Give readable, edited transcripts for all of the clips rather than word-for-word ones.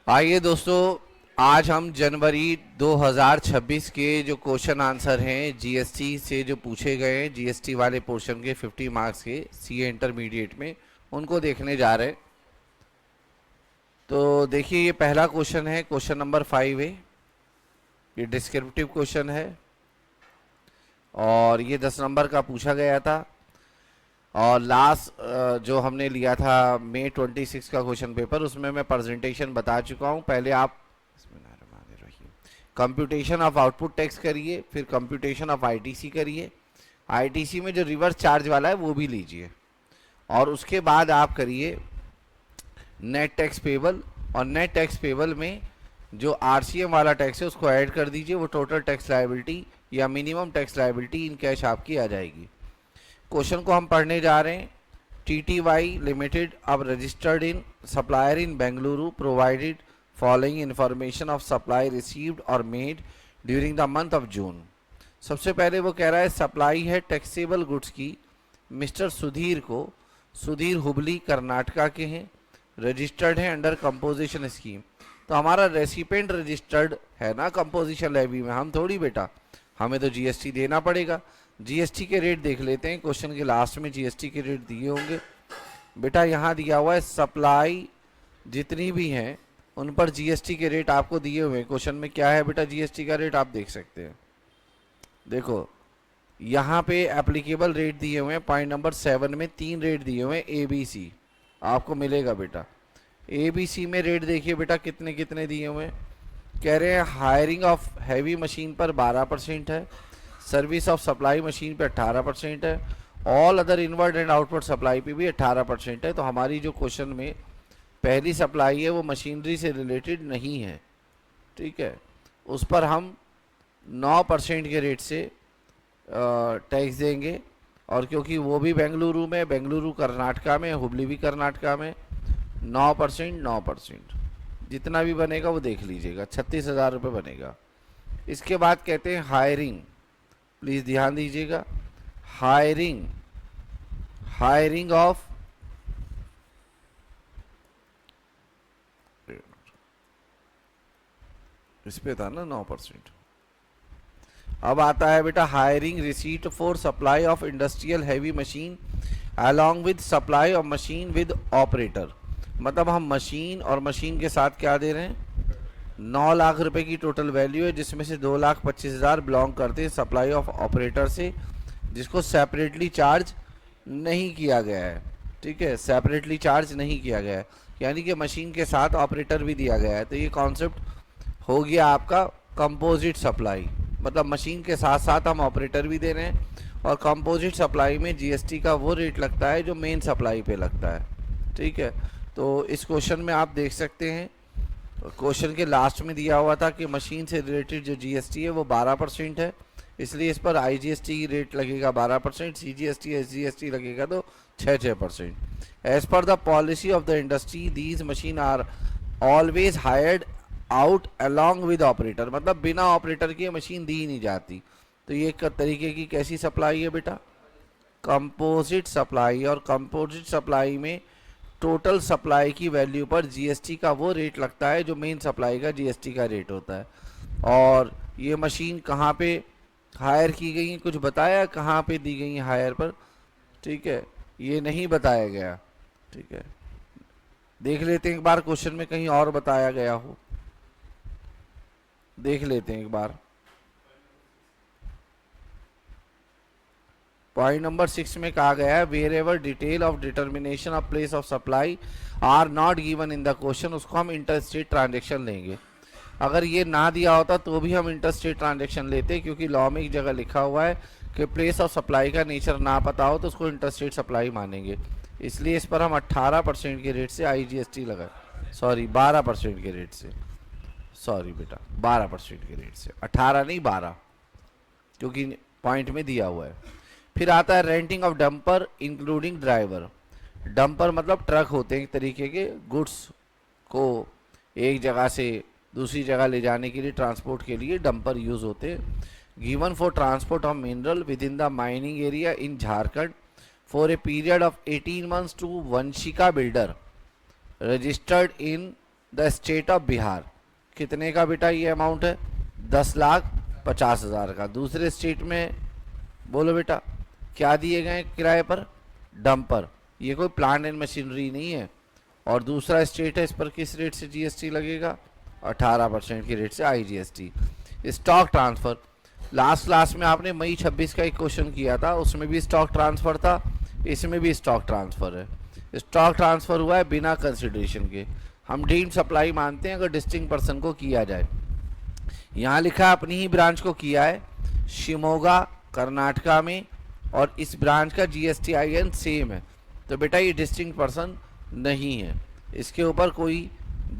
आइए दोस्तों, आज हम जनवरी 2026 के जो क्वेश्चन आंसर हैं जीएसटी से जो पूछे गए हैं, जीएसटी वाले पोर्शन के 50 मार्क्स के सीए इंटरमीडिएट में, उनको देखने जा रहे हैं। तो देखिए, ये पहला क्वेश्चन है, क्वेश्चन नंबर 5 है। ये डिस्क्रिप्टिव क्वेश्चन है और ये 10 नंबर का पूछा गया था। और लास्ट जो हमने लिया था मई 26 का क्वेश्चन पेपर, उसमें मैं प्रेजेंटेशन बता चुका हूँ। पहले आप कंप्यूटेशन ऑफ आउटपुट टैक्स करिए, फिर कंप्यूटेशन ऑफ आईटीसी करिए। आईटीसी में जो रिवर्स चार्ज वाला है वो भी लीजिए, और उसके बाद आप करिए नेट टैक्स पेबल। और नेट टैक्स पेबल में जो आरसीएम वाला टैक्स है उसको ऐड कर दीजिए। वो टोटल टैक्स लायबिलिटी या minimum tax liability in cash आपकी आ जाएगी। क्वेश्चन को हम पढ़ने जा रहे हैं। टीटीवाई लिमिटेड अब registered in supplier in Bengaluru provided following information of supply received और made during the month of June. सबसे पहले वो कह रहा है सप्लाई है टैक्सेबल गुड्स की मिस्टर सुधीर को। सुधीर हुबली कर्नाटका के हैं, रजिस्टर्ड है अंडर कंपोजिशन स्कीम। तो हमारा रेसिपेंट रजिस्टर्ड है ना कंपोजिशन लेवी में, हम थोड़ी बेटा, हमें तो जीएसटी देना पड़ेगा। जीएसटी के रेट देख लेते हैं, क्वेश्चन के लास्ट में जीएसटी के रेट दिए होंगे बेटा। यहाँ दिया हुआ है सप्लाई जितनी भी हैं उन पर जीएसटी के रेट आपको दिए हुए हैं। क्वेश्चन में क्या है बेटा, जीएसटी का रेट आप देख सकते हैं। देखो यहाँ पे एप्लीकेबल रेट दिए हुए हैं, पॉइंट नंबर 7 में 3 रेट दिए हुए हैं ए बी सी, आपको मिलेगा बेटा। ए बी सी में रेट देखिए बेटा कितने कितने दिए हुए हैं। कह रहे हैं हायरिंग ऑफ हैवी मशीन पर 12% है, सर्विस ऑफ सप्लाई मशीन पे 18% है, all other inward and outward supply पे भी 18% है। तो हमारी जो क्वेश्चन में पहली सप्लाई है वो मशीनरी से रिलेटेड नहीं है, ठीक है। उस पर हम 9% के रेट से टैक्स देंगे। और क्योंकि वो भी बेंगलुरु में, बेंगलुरु कर्नाटका में, हुबली भी कर्नाटका में, 9% जितना भी बनेगा वो देख लीजिएगा, 36,000 रुपये बनेगा। इसके बाद कहते हैं हायरिंग, प्लीज़ ध्यान दीजिएगा। हायरिंग, हायरिंग ऑफ इस पे था ना 9%। अब आता है बेटा hiring receipt for supply of industrial heavy machine along with supply of machine with operator. मतलब हम मशीन और मशीन के साथ क्या दे रहे हैं, 9 लाख रुपए की टोटल वैल्यू है, जिसमें से 2,25,000 बिलोंग करते हैं सप्लाई ऑफ ऑपरेटर से, जिसको सेपरेटली चार्ज नहीं किया गया है, ठीक है। सेपरेटली चार्ज नहीं किया गया है, यानी कि मशीन के साथ ऑपरेटर भी दिया गया है। तो ये कॉन्सेप्ट हो गया आपका कंपोजिट सप्लाई, मतलब मशीन के साथ साथ हम ऑपरेटर भी दे रहे हैं। और कंपोजिट सप्लाई में जीएसटी का वो रेट लगता है जो मेन सप्लाई पे लगता है, ठीक है। तो इस क्वेश्चन में आप देख सकते हैं, क्वेश्चन के लास्ट में दिया हुआ था कि मशीन से रिलेटेड जो जीएसटी है वो 12% है, इसलिए इस पर आईजीएसटी रेट लगेगा 12%, सीजीएसटी एसजीएसटी लगेगा तो 6%। As per the policy of the industry these machine are always hired out along with operator, मतलब बिना ऑपरेटर की मशीन दी ही नहीं जाती। तो ये एक तरीके की कैसी सप्लाई है बेटा, कंपोजिट सप्लाई। और कंपोजिट सप्लाई में टोटल सप्लाई की वैल्यू पर जीएसटी का वो रेट लगता है जो मेन सप्लाई का जीएसटी का रेट होता है। और ये मशीन कहाँ पे हायर की गई, कुछ बताया कहाँ पे दी गई हायर पर, ठीक है, ये नहीं बताया गया, ठीक है। देख लेते हैं एक बार क्वेश्चन में कहीं और बताया गया हो, देख लेते हैं एक बार। पॉइंट नंबर 6 में कहा गया है wherever detail of determination of place of supply are not given in the question, उसको हम इंटरस्टेट ट्रांजेक्शन लेंगे। अगर ये ना दिया होता तो भी हम इंटरस्टेट ट्रांजेक्शन लेते, क्योंकि लॉ में एक जगह लिखा हुआ है कि प्लेस ऑफ सप्लाई का नेचर ना पता हो तो उसको इंटरस्टेट सप्लाई मानेंगे। इसलिए इस पर हम 18% के रेट से आईजीएसटी लगा, सॉरी 12% के रेट से, सॉरी बेटा 12% के रेट से, 18 नहीं 12, क्योंकि पॉइंट में दिया हुआ है। फिर आता है renting of dumper including driver. Dumper मतलब ट्रक होते हैं एक तरीके के, गुड्स को एक जगह से दूसरी जगह ले जाने के लिए, ट्रांसपोर्ट के लिए डंपर यूज़ होते हैं। Given for transport of mineral within the mining area in Jharkhand for a period of 18 months to Vanshika builder registered in the state of Bihar. कितने का बेटा ये अमाउंट है? 10,50,000 का। दूसरे स्टेट में बोलो बेटा क्या दिए गए किराए पर? डंपर। ये कोई प्लांट एंड मशीनरी नहीं है। और दूसरा स्टेट है, इस पर किस रेट से जीएसटी लगेगा? 18% की रेट से IGST. Stock transfer, last class में आपने मई 26 का एक क्वेश्चन किया था, उसमें भी स्टॉक ट्रांसफर था, इसमें भी स्टॉक ट्रांसफर है। स्टॉक ट्रांसफर हुआ है बिना कंसिडरेशन के। हम डीम्ड सप्लाई मानते हैं अगर डिस्टिंक्ट पर्सन को किया जाए। यहाँ लिखा है अपनी ही ब्रांच को किया है, शिमोगा कर्नाटका में, और इस ब्रांच का GSTIN सेम है, तो बेटा ये डिस्टिंक्ट पर्सन नहीं है, इसके ऊपर कोई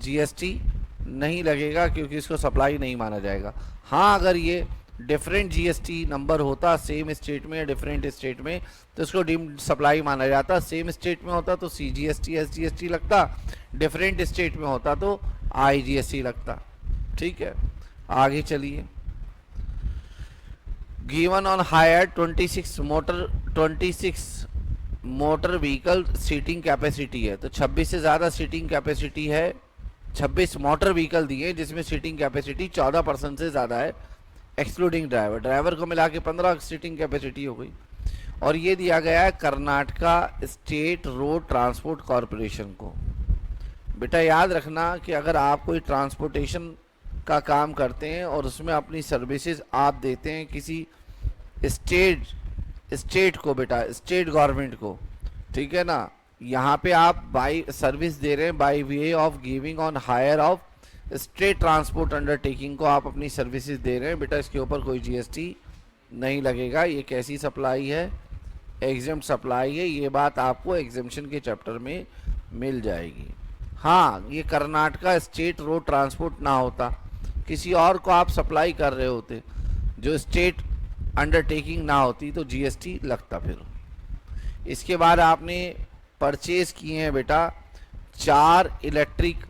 GST नहीं लगेगा क्योंकि इसको सप्लाई नहीं माना जाएगा। हाँ, अगर ये डिफरेंट GST नंबर होता सेम स्टेट में या डिफरेंट स्टेट में तो इसको डीम्ड सप्लाई माना जाता। सेम स्टेट में होता तो CGST SGST लगता, डिफरेंट स्टेट में होता तो IGST लगता। ठीक है, आगे चलिए। Given on hire 26 motor vehicle seating capacity है, तो 26 से ज़्यादा सीटिंग कैपेसिटी है। 26 मोटर व्हीकल दिए जिसमें सीटिंग कैपेसिटी 14% से ज़्यादा है, एक्सक्लूडिंग ड्राइवर। ड्राइवर को मिला के 15 सीटिंग कैपेसिटी हो गई। और ये दिया गया है Karnataka state road transport corporation को। बेटा याद रखना कि अगर आप कोई ट्रांसपोर्टेशन का काम करते हैं और उसमें अपनी सर्विसेज आप देते हैं किसी स्टेट को, बेटा स्टेट गवर्नमेंट को, ठीक है ना, यहाँ पे आप बाई सर्विस दे रहे हैं by way of giving on hire of state transport undertaking को आप अपनी सर्विसेज दे रहे हैं, बेटा इसके ऊपर कोई GST नहीं लगेगा। ये कैसी सप्लाई है? एग्जेम्प्ट सप्लाई है। ये बात आपको एग्जेम्पशन के चैप्टर में मिल जाएगी। हाँ, ये कर्नाटका स्टेट रोड ट्रांसपोर्ट ना होता, किसी और को आप सप्लाई कर रहे होते जो स्टेट अंडरटेकिंग ना होती तो GST लगता। फिर इसके बाद आपने परचेज किए हैं बेटा 4 इलेक्ट्रिक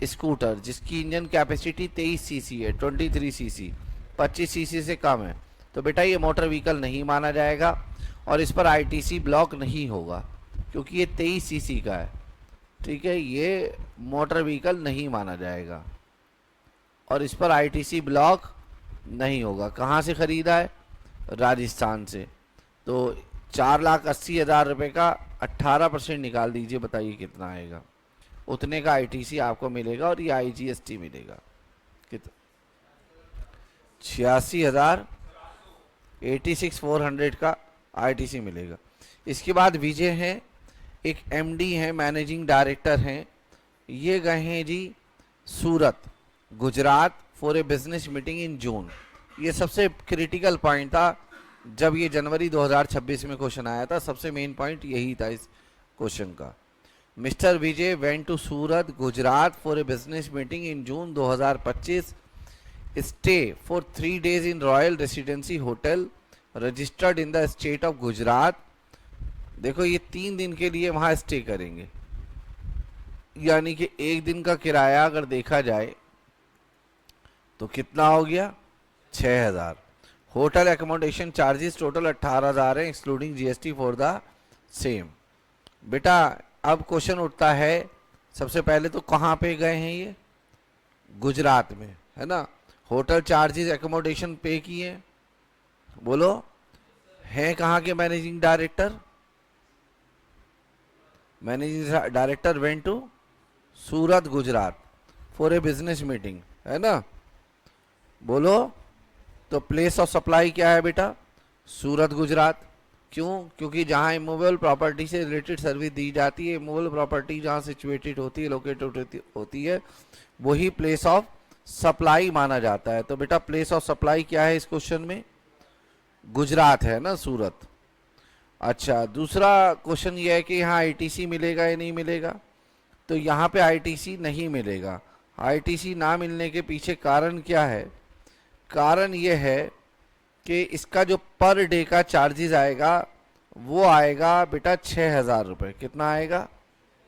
स्कूटर जिसकी इंजन कैपेसिटी 23 सीसी है, 23 सीसी, 25 सीसी से कम है, तो बेटा ये मोटर व्हीकल नहीं माना जाएगा और इस पर ITC ब्लॉक नहीं होगा क्योंकि ये 23 सीसी का है। ठीक है, ये मोटर व्हीकल नहीं माना जाएगा और इस पर ITC ब्लॉक नहीं होगा। कहाँ से ख़रीदा है? राजस्थान से। तो 4,80,000 रुपये का 18% निकाल दीजिए, बताइए कितना आएगा। उतने का ITC आपको मिलेगा और ये IGST मिलेगा। कितना? 86,000, 86,400 का ITC मिलेगा। इसके बाद विजय हैं, एक MD हैं, मैनेजिंग डायरेक्टर हैं, ये गए हैं जी Surat Gujarat for a business meeting in June. ये सबसे क्रिटिकल पॉइंट था जब ये जनवरी 2026 में क्वेश्चन आया था, सबसे मेन पॉइंट यही था इस क्वेश्चन का। Mister Vijay went to Surat Gujarat for a business meeting in June 2025, stay for 3 days in Royal Residency hotel registered in the state of Gujarat. देखो ये 3 दिन के लिए वहाँ स्टे करेंगे, यानी कि एक दिन का किराया अगर देखा जाए तो कितना हो गया? 6,000। होटल एकोमोडेशन चार्जेस टोटल 18,000 है excluding GST for the same. बेटा अब क्वेश्चन उठता है, सबसे पहले तो कहाँ पे गए हैं ये? गुजरात में, है ना। होटल चार्जेस एकोमोडेशन पे किए, बोलो हैं कहाँ के managing director? Managing director went to Surat Gujarat for a business meeting, है ना। बोलो तो प्लेस ऑफ सप्लाई क्या है बेटा? सूरत गुजरात। क्यों? क्योंकि जहाँ इमूवेबल प्रॉपर्टी से रिलेटेड सर्विस दी जाती है, इमूवेबल प्रॉपर्टी जहाँ सिचुएटेड होती है, लोकेटेड होती है, वही प्लेस ऑफ सप्लाई माना जाता है। तो बेटा प्लेस ऑफ सप्लाई क्या है इस क्वेश्चन में? गुजरात है ना, सूरत। अच्छा, दूसरा क्वेश्चन ये है कि यहाँ ITC मिलेगा या नहीं मिलेगा? तो यहाँ पे ITC नहीं मिलेगा। ITC ना मिलने के पीछे कारण क्या है? कारण ये है कि इसका जो पर डे का चार्जेस आएगा वो आएगा बेटा 6,000 रुपये। कितना आएगा?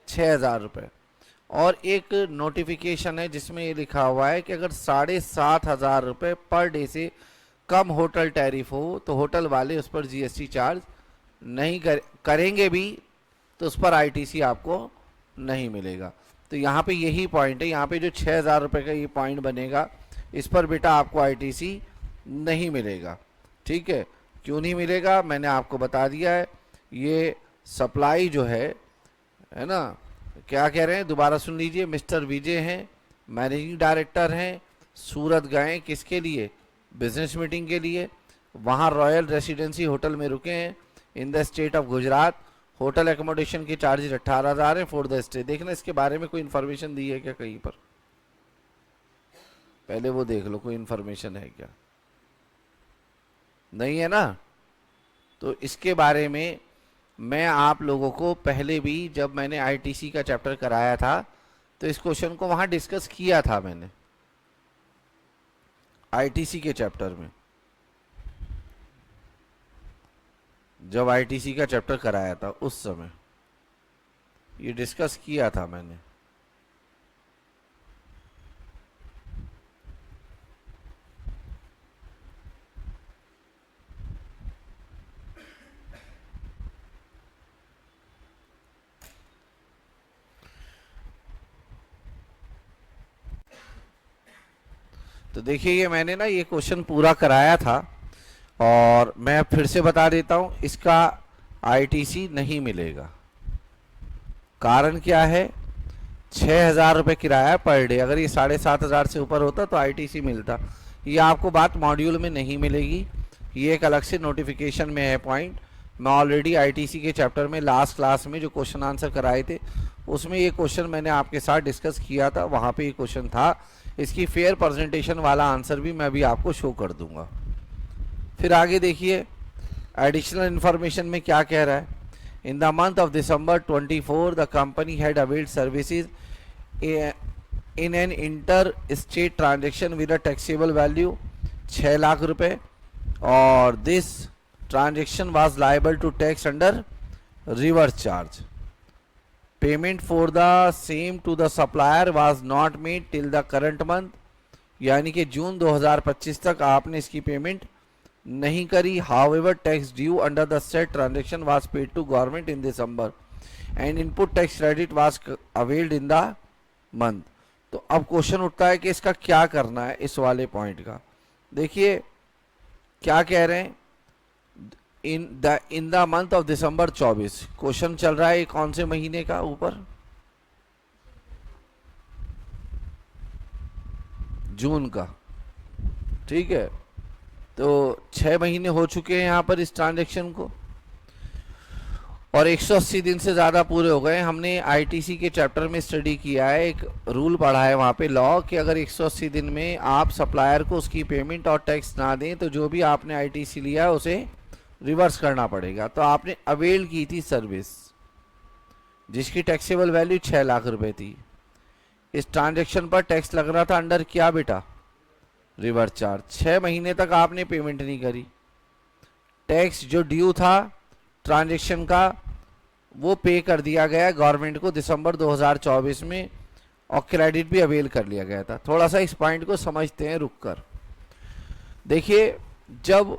6,000 रुपये। और एक नोटिफिकेशन है जिसमें ये लिखा हुआ है कि अगर 7,500 रुपये पर डे से कम होटल टैरिफ हो तो होटल वाले उस पर GST चार्ज नहीं करेंगे भी, तो उस पर ITC आपको नहीं मिलेगा। तो यहाँ पे यही पॉइंट है, यहाँ पे जो 6,000 रुपये का ये पॉइंट बनेगा, इस पर बेटा आपको आईटीसी नहीं मिलेगा। ठीक है, क्यों नहीं मिलेगा मैंने आपको बता दिया है। ये सप्लाई जो है ना, क्या कह रहे हैं दोबारा सुन लीजिए। मिस्टर विजय हैं, मैनेजिंग डायरेक्टर हैं, सूरत गए किसके लिए, बिजनेस मीटिंग के लिए, वहाँ रॉयल रेसिडेंसी होटल में रुके हैं इन the state of Gujarat. Hotel accommodation के चार्जेस 18,000 हैं फॉर द स्टे। देखना इसके बारे में कोई इन्फॉर्मेशन दी है क्या कहीं पर, पहले वो देख लो कोई इन्फॉर्मेशन है क्या, नहीं है ना। तो इसके बारे में मैं आप लोगों को पहले भी जब मैंने आईटीसी का चैप्टर कराया था तो इस क्वेश्चन को वहां डिस्कस किया था मैंने आईटीसी के चैप्टर में, जब आईटीसी का चैप्टर कराया था उस समय ये डिस्कस किया था मैंने। तो देखिए ये मैंने ना ये क्वेश्चन पूरा कराया था और मैं फिर से बता देता हूं, इसका आईटीसी नहीं मिलेगा। कारण क्या है, 6,000 रुपये किराया पर डे, अगर ये 7,500 से ऊपर होता तो आईटीसी मिलता। ये आपको बात मॉड्यूल में नहीं मिलेगी, ये एक अलग से नोटिफिकेशन में है पॉइंट। मैं ऑलरेडी आईटीसी के चैप्टर में लास्ट क्लास में जो क्वेश्चन आंसर कराए थे उसमें ये क्वेश्चन मैंने आपके साथ डिस्कस किया था, वहाँ पे ये क्वेश्चन था। इसकी फेयर प्रेजेंटेशन वाला आंसर भी मैं अभी आपको शो कर दूंगा। फिर आगे देखिए एडिशनल इन्फॉर्मेशन में क्या कह रहा है। In the month of December 24 the company had availed services in an inter state transaction with a taxable value 6 lakh रुपए, और this transaction was liable to tax under reverse charge. Payment for the same to the supplier was not made till the current month, यानी कि जून 2025 तक आपने इसकी payment नहीं करी। However tax due under the set transaction was paid to government in December and input tax credit was availed in the month. तो अब question उठता है कि इसका क्या करना है इस वाले पॉइंट का। देखिए क्या कह रहे हैं, इन the month of December 24, question चल रहा है कौन से महीने का, ऊपर जून का। ठीक है, तो 6 महीने हो चुके हैं यहाँ पर इस ट्रांजेक्शन को और 180 दिन से ज़्यादा पूरे हो गए। हमने आईटीसी के चैप्टर में स्टडी किया है, एक रूल पढ़ा है वहाँ पे लॉ कि अगर 180 दिन में आप सप्लायर को उसकी पेमेंट और टैक्स ना दें तो जो भी आपने आईटीसी लिया है उसे रिवर्स करना पड़ेगा। तो आपने अवेल की थी सर्विस जिसकी टैक्सेबल वैल्यू 6 लाख रुपए थी। इस ट्रांजैक्शन पर टैक्स लग रहा था अंडर क्या बेटा, रिवर्स चार्ज। 6 महीने तक आपने पेमेंट नहीं करी, टैक्स जो ड्यू था ट्रांजैक्शन का वो पे कर दिया गया गवर्नमेंट को दिसंबर 2024 में और क्रेडिट भी अवेल कर लिया गया था। थोड़ा सा इस पॉइंट को समझते हैं रुक कर। देखिए जब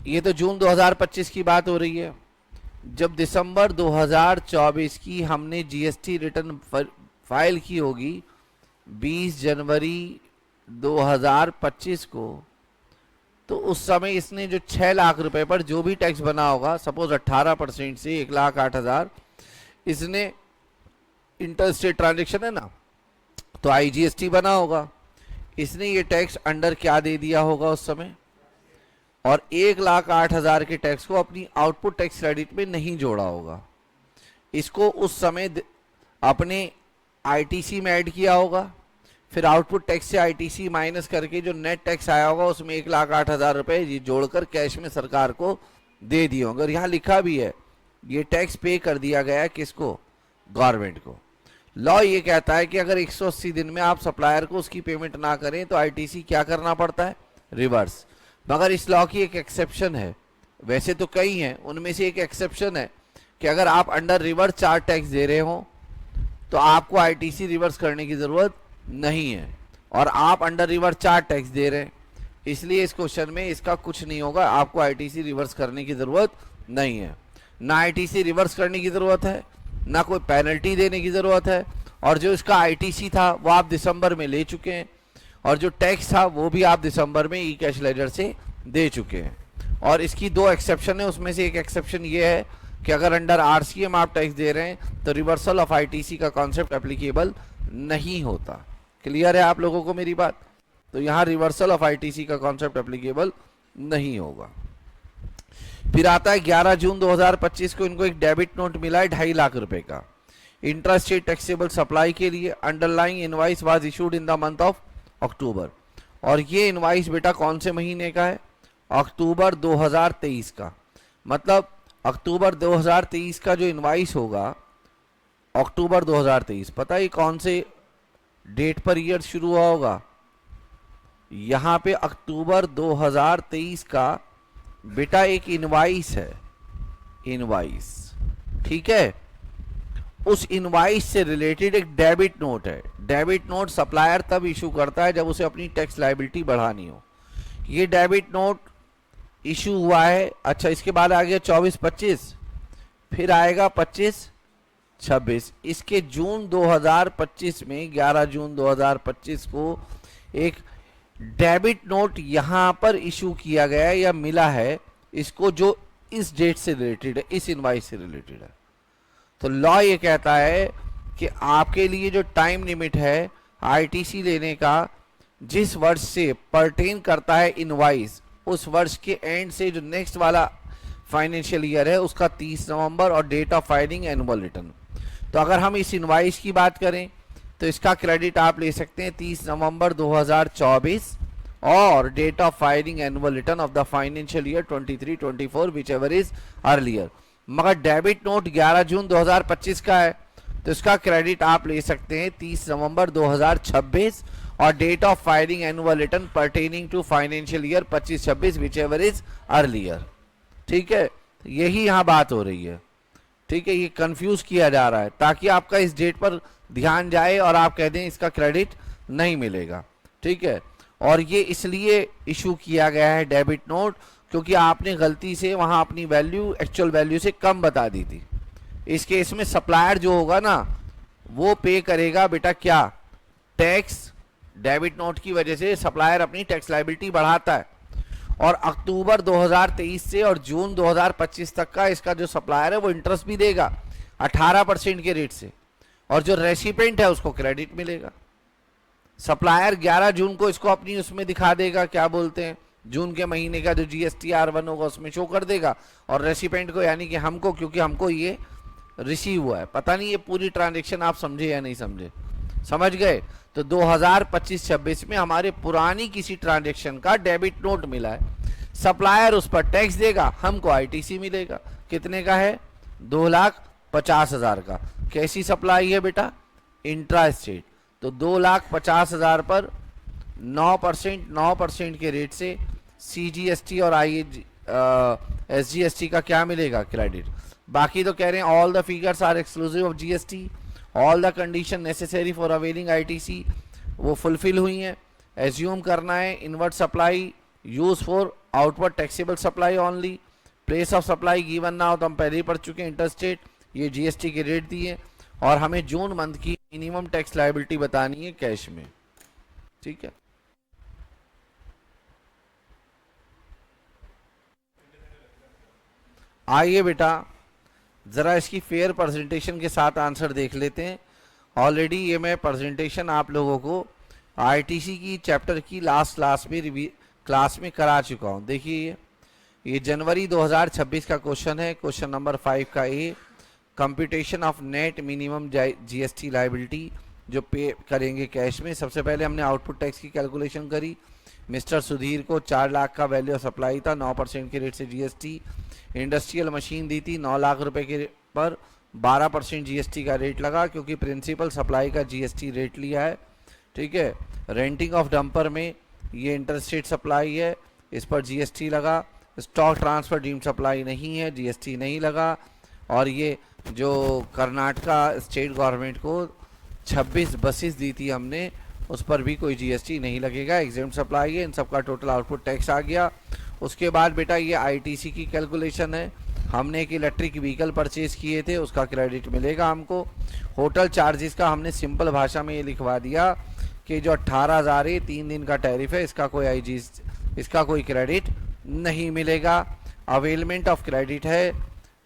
ये तो जून 2025 की बात हो रही है, जब दिसंबर 2024 की हमने जीएसटी रिटर्न फाइल की होगी 20 जनवरी 2025 को, तो उस समय इसने जो 6 लाख रुपए पर जो भी टैक्स बना होगा, सपोज 18% से 1,08,000, इसने इंटर स्टेट ट्रांजेक्शन है ना, तो आईजीएसटी बना होगा, इसने ये टैक्स अंडर क्या दे दिया होगा उस समय, और 1,08,000 के टैक्स को अपनी आउटपुट टैक्स क्रेडिट में नहीं जोड़ा होगा। इसको उस समय अपने आईटीसी में ऐड किया होगा, फिर आउटपुट टैक्स से आईटीसी माइनस करके जो नेट टैक्स आया होगा उसमें 1,08,000 रुपये जोड़कर कैश में सरकार को दे दिए होंगे। और यहाँ लिखा भी है ये टैक्स पे कर दिया गया है किसको, गवर्नमेंट को। लॉ ये कहता है कि अगर 180 दिन में आप सप्लायर को उसकी पेमेंट ना करें तो आईटीसी क्या करना पड़ता है, रिवर्स। मगर इस लॉ की एक एक्सेप्शन है, वैसे तो कई हैं, उनमें से एक एक्सेप्शन है कि अगर आप अंडर रिवर्स चार्ज टैक्स दे रहे हो तो आपको आईटीसी रिवर्स करने की जरूरत नहीं है, और आप अंडर रिवर्स चार्ज टैक्स दे रहे हैं इसलिए इस क्वेश्चन में इसका कुछ नहीं होगा, आपको आईटीसी रिवर्स करने की जरूरत नहीं है। ना आईटीसी रिवर्स करने की जरूरत है, ना कोई पेनल्टी देने की जरूरत है, और जो इसका आईटीसी था वो आप दिसंबर में ले चुके हैं, और जो टैक्स था वो भी आप दिसंबर में ई कैश लेजर से दे चुके हैं। और इसकी दो एक्सेप्शन है, उसमें से एक एक्सेप्शन ये है कि अगर अंडर आरसीएम आप टैक्स दे रहे हैं तो रिवर्सल ऑफ आईटीसी का कॉन्सेप्ट एप्लीकेबल नहीं होता। क्लियर है आप लोगों को मेरी बात? तो यहाँ रिवर्सल ऑफ आईटीसी का कॉन्सेप्ट एप्लीकेबल नहीं होगा। फिर आता है 11 जून 2025 को इनको एक डेबिट नोट मिला है 2.5 लाख रुपए का इंट्रास्टेट टैक्सेबल सप्लाई के लिए। Underlying invoice was issued in the month of October, और ये इनवाइस बेटा कौन से महीने का है? अक्टूबर 2023 का। मतलब अक्टूबर 2023 का जो इनवाइस होगा, अक्टूबर 2023, पता है कौन से डेट पर ईयर शुरू हुआ होगा? यहां पे अक्टूबर 2023 का बेटा एक इनवाइस है, इनवाइस, ठीक है। उस इनवाइस से रिलेटेड एक डेबिट नोट है। डेबिट नोट सप्लायर तब इशू करता है जब उसे अपनी टैक्स लायबिलिटी बढ़ानी हो। ये डेबिट नोट इशू हुआ है। अच्छा, इसके बाद आ गया 24-25, फिर आएगा 25-26। इसके जून 2025 में 11 जून 2025 को एक डेबिट नोट यहां पर इशू किया गया या मिला है इसको, जो इस डेट से रिलेटेड है, इस इनवाइस से रिलेटेड है। तो लॉ ये कहता है कि आपके लिए जो टाइम लिमिट है आईटीसी लेने का, जिस वर्ष से पर्टेन करता है इनवाइस, उस वर्ष के एंड से जो नेक्स्ट वाला फाइनेंशियल ईयर है उसका 30 नवंबर और date of filing annual return. तो अगर हम इस इनवाइस की बात करें तो इसका क्रेडिट आप ले सकते हैं 30 नवंबर 2024 और date of filing annual return of the financial year 23-24 whichever is earlier. मगर डेबिट नोट 11 जून 2025 का है तो इसका क्रेडिट आप ले सकते हैं 30 नवंबर 2026 और date of filing annual return pertaining to financial year 25-26 whichever is earlier. ठीक है, यही यहाँ बात हो रही है। ठीक है, ये कंफ्यूज किया जा रहा है ताकि आपका इस डेट पर ध्यान जाए और आप कह दें इसका क्रेडिट नहीं मिलेगा। ठीक है, और ये इसलिए इशू किया गया है डेबिट नोट क्योंकि आपने गलती से वहां अपनी वैल्यू एक्चुअल वैल्यू से कम बता दी थी। इस केस में सप्लायर जो होगा ना वो पे करेगा बेटा क्या, टैक्स। डेबिट नोट की वजह से सप्लायर अपनी टैक्स लायबिलिटी बढ़ाता है और अक्टूबर 2023 से और जून 2025 तक का इसका जो सप्लायर है वो इंटरेस्ट भी देगा 18% के रेट से, और जो रेसिपेंट है उसको क्रेडिट मिलेगा। सप्लायर 11 जून को इसको अपनी उसमें दिखा देगा, क्या बोलते हैं, जून के महीने का जो जीएसटी R1 होगा उसमें शो कर देगा, और रेसिपेंट को यानी कि हमको, क्योंकि हमको ये रिसीव हुआ है। पता नहीं ये पूरी ट्रांजेक्शन आप समझे या नहीं समझे, समझ गए? तो 2025-26 में हमारे पुरानी किसी ट्रांजेक्शन का डेबिट नोट मिला है, सप्लायर उस पर टैक्स देगा, हमको आईटीसी मिलेगा। कितने का है? 2,50,000 का। कैसी सप्लाई है बेटा? Intra state. तो 2,50,000 पर 9% के रेट से सीजीएसटी और एसजीएसटी का क्या मिलेगा? क्रेडिट। बाकी तो कह रहे हैं all the figures are exclusive of GST, all the condition necessary for availing ITC वो फुलफिल हुई हैं। एज्यूम करना है inward supply use for outward taxable supply only, place of supply given ना हो तो हम पहले ही पढ़ चुके हैं, इंटरस्टेट, ये जीएसटी के रेट दिए, और हमें जून मंथ की मिनिमम टैक्स लायबिलिटी बतानी है कैश में। ठीक है, आइए बेटा जरा इसकी फेयर प्रेजेंटेशन के साथ आंसर देख लेते हैं। ऑलरेडी ये मैं प्रेजेंटेशन आप लोगों को आईटीसी की चैप्टर की लास्ट क्लास में करा चुका हूँ। देखिए ये जनवरी 2026 का क्वेश्चन है, क्वेश्चन नंबर 5 का A, computation of net minimum GST liability जो पे करेंगे कैश में। सबसे पहले हमने आउटपुट टैक्स की कैलकुलेशन करी। मिस्टर सुधीर को 4 लाख का वैल्यू ऑफ सप्लाई था, 9% के रेट से जीएसटी। इंडस्ट्रियल मशीन दी थी 9 लाख रुपए के पर 12% जीएसटी का रेट लगा क्योंकि प्रिंसिपल सप्लाई का जीएसटी रेट लिया है। ठीक है, रेंटिंग ऑफ डंपर में ये इंटरस्टेट सप्लाई है, इस पर जीएसटी लगा। स्टॉक ट्रांसफर डीम्ड सप्लाई नहीं है, जीएसटी नहीं लगा। और ये जो कर्नाटका स्टेट गवर्नमेंट को 26 बसेस दी थी हमने, उस पर भी कोई जीएसटी नहीं लगेगा, एग्जेम्प्ट सप्लाई है। इन सब का टोटल आउटपुट टैक्स आ गया। उसके बाद बेटा ये आईटीसी की कैलकुलेशन है। हमने एक इलेक्ट्रिक व्हीकल परचेज किए थे, उसका क्रेडिट मिलेगा हमको। होटल चार्जेस का हमने सिंपल भाषा में ये लिखवा दिया कि जो 18,000 है 3 दिन का टैरिफ है, इसका कोई क्रेडिट नहीं मिलेगा। अवेलमेंट ऑफ क्रेडिट है,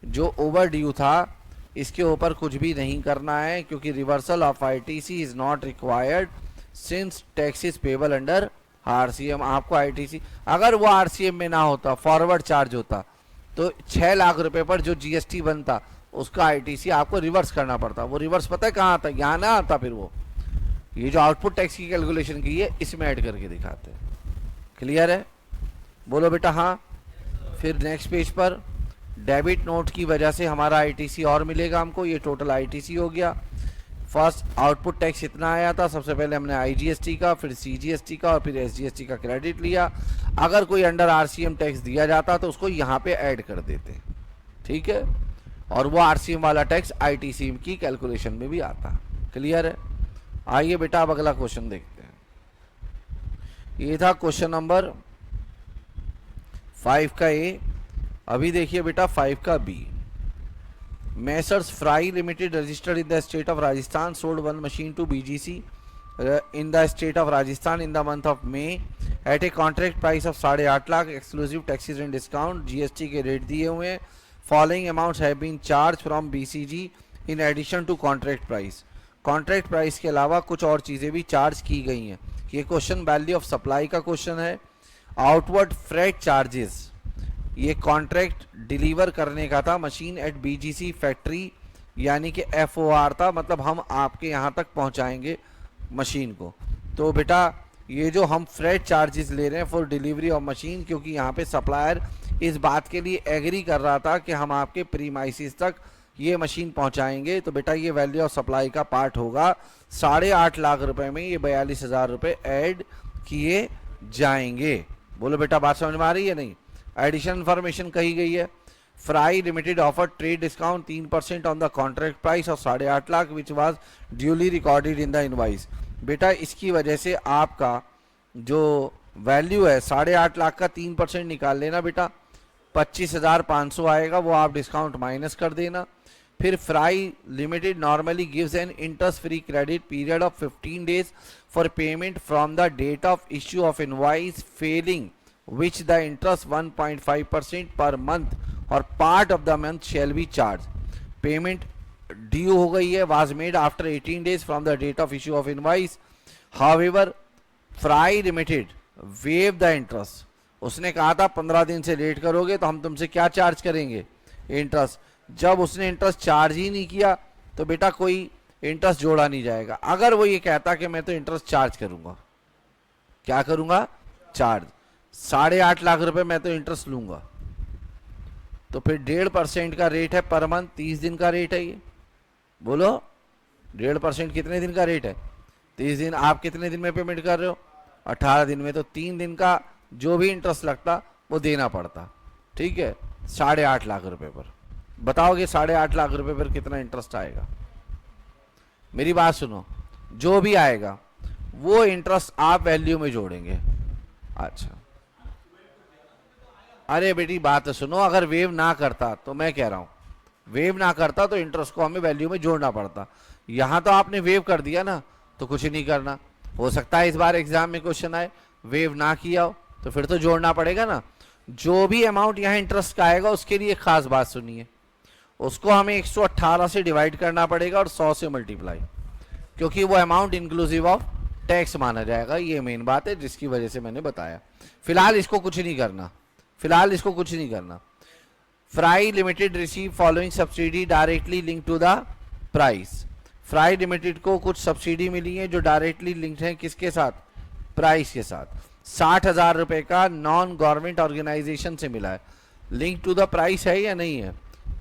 जो ओवर ड्यू था इसके ऊपर कुछ भी नहीं करना है, क्योंकि reversal of ITC is not required since tax is payable under RCM. आपको आईटीसी, अगर वो आरसीएम में ना होता, फॉरवर्ड चार्ज होता, तो 6 लाख रुपए पर जो जीएसटी बनता उसका आईटीसी आपको रिवर्स करना पड़ता। वो रिवर्स पता है कहाँ आता, यहाँ ना आता। फिर वो ये जो आउटपुट टैक्स की कैलकुलेशन की है इसमें ऐड करके दिखाते हैं। क्लियर है? बोलो बेटा हाँ। फिर नेक्स्ट पेज पर डेबिट नोट की वजह से हमारा आईटीसी और मिलेगा हमको। ये टोटल आईटीसी हो गया। फर्स्ट आउटपुट टैक्स इतना आया था, सबसे पहले हमने आईजीएसटी का, फिर सीजीएसटी का और फिर एसजीएसटी का क्रेडिट लिया। अगर कोई अंडर आरसीएम टैक्स दिया जाता तो उसको यहाँ पे ऐड कर देते, ठीक है, और वो आरसीएम वाला टैक्स आईटीसी की कैलकुलेशन में भी आता। क्लियर है? आइए बेटा अब अगला क्वेश्चन देखते हैं। ये था क्वेश्चन नंबर 5 का ए। अभी देखिए बेटा 5 का B. Messrs Fry Limited registered in the state of Rajasthan sold one machine to BGC in the state of Rajasthan in the month of May at a contract price of 8.5 lakh exclusive taxes and discount। GST के rate दिए हुए हैं। Following amounts have been charged from BCG in addition to contract price। Contract price के अलावा कुछ और चीज़ें भी चार्ज की गई हैं। ये क्वेश्चन वैल्यू ऑफ सप्लाई का क्वेश्चन है। आउटवर्ड फ्रेट चार्जेस, ये कॉन्ट्रैक्ट डिलीवर करने का था मशीन एट बीजीसी फैक्ट्री, यानी कि एफओआर था, मतलब हम आपके यहाँ तक पहुँचाएंगे मशीन को। तो बेटा ये जो हम फ्रेट चार्जेस ले रहे हैं फॉर डिलीवरी ऑफ मशीन, क्योंकि यहाँ पे सप्लायर इस बात के लिए एग्री कर रहा था कि हम आपके प्रीमाइसिस तक ये मशीन पहुँचाएंगे, तो बेटा ये वैल्यू ऑफ सप्लाई का पार्ट होगा। 8.5 लाख रुपए में ये 42,000 रुपये ऐड किए जाएंगे। बोलो बेटा बात समझ में आ रही है नहीं? एडिशनल इन्फॉर्मेशन कही गई है। Fry limited offer trade discount 3% on the contract price of 8.5 lakh which was duly recorded in the invoice. बेटा इसकी वजह से आपका जो वैल्यू है 8.5 लाख का 3% निकाल लेना बेटा, 25,500 आएगा, वो आप डिस्काउंट माइनस कर देना। फिर Fry limited normally gives an interest free credit period of 15 days for payment from the date of issue of invoice failing which the interest 1.5% per month or part of the month shall be charged। Payment due हो गई है, was made after 18 days from the date of issue of invoice। However, Fry Limited waive the interest। उसने कहा था 15 दिन से late करोगे तो हम तुमसे क्या चार्ज करेंगे? इंटरेस्ट। जब उसने इंटरेस्ट चार्ज ही नहीं किया तो बेटा कोई इंटरेस्ट जोड़ा नहीं जाएगा। अगर वो ये कहता कि मैं तो इंटरेस्ट चार्ज करूंगा, क्या करूंगा? चार्ज। 8.5 लाख रुपए मैं तो इंटरेस्ट लूंगा, तो फिर 1.5% का रेट है पर मंथ, 30 दिन का रेट है ये। बोलो 1.5% कितने दिन का रेट है? 30 दिन। आप कितने दिन में पेमेंट कर रहे हो? 18 दिन में। तो 3 दिन का जो भी इंटरेस्ट लगता वो देना पड़ता, ठीक है, 8.5 लाख रुपए पर। बताओगे 8.5 लाख रुपए पर कितना इंटरेस्ट आएगा? मेरी बात सुनो, जो भी आएगा वो इंटरेस्ट आप वैल्यू में जोड़ेंगे। अच्छा, अरे बेटी बात सुनो, अगर वेव ना करता तो मैं कह रहा हूं वेव ना करता तो इंटरेस्ट को हमें वैल्यू में जोड़ना पड़ता। यहां तो आपने वेव कर दिया ना, तो कुछ नहीं करना। हो सकता है इस बार एग्जाम में क्वेश्चन आए वेव ना किया हो, तो फिर तो जोड़ना पड़ेगा ना। जो भी अमाउंट यहाँ इंटरेस्ट का आएगा उसके लिए खास बात सुनिए, उसको हमें 118 से डिवाइड करना पड़ेगा और 100 से मल्टीप्लाई, क्योंकि वो अमाउंट इंक्लूसिव ऑफ टैक्स माना जाएगा। ये मेन बात है जिसकी वजह से मैंने बताया। फिलहाल इसको कुछ नहीं करना, फिलहाल इसको कुछ नहीं करना। Fry limited receive following subsidy directly link to the price. Fry limited को कुछ सब्सिडी मिली है जो डायरेक्टली लिंक्ड है किसके साथ? प्राइस के साथ। 60,000 रुपए का नॉन गवर्नमेंट ऑर्गेनाइजेशन से मिला है। लिंक टू द प्राइस है या नहीं है?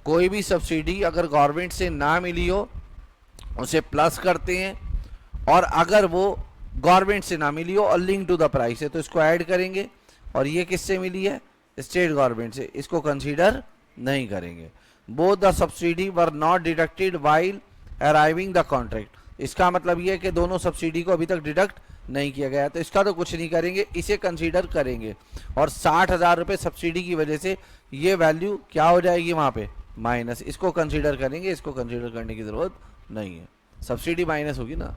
कोई भी सब्सिडी अगर गवर्नमेंट से ना मिली हो उसे प्लस करते हैं, और अगर वो गवर्नमेंट से ना मिली हो और लिंक टू द प्राइस है तो इसको ऐड करेंगे। और ये किससे मिली है? स्टेट गवर्नमेंट से, इसको कंसीडर नहीं करेंगे। Both the subsidy were not deducted while arriving the contract. इसका मतलब ये है कि दोनों सब्सिडी को अभी तक डिडक्ट नहीं किया गया, तो इसका तो कुछ नहीं करेंगे, इसे कंसीडर करेंगे। और 60,000 रुपये सब्सिडी की वजह से ये वैल्यू क्या हो जाएगी वहां पे माइनस, इसको कंसीडर करेंगे, इसको कंसीडर करने की जरूरत नहीं है, सब्सिडी माइनस होगी ना।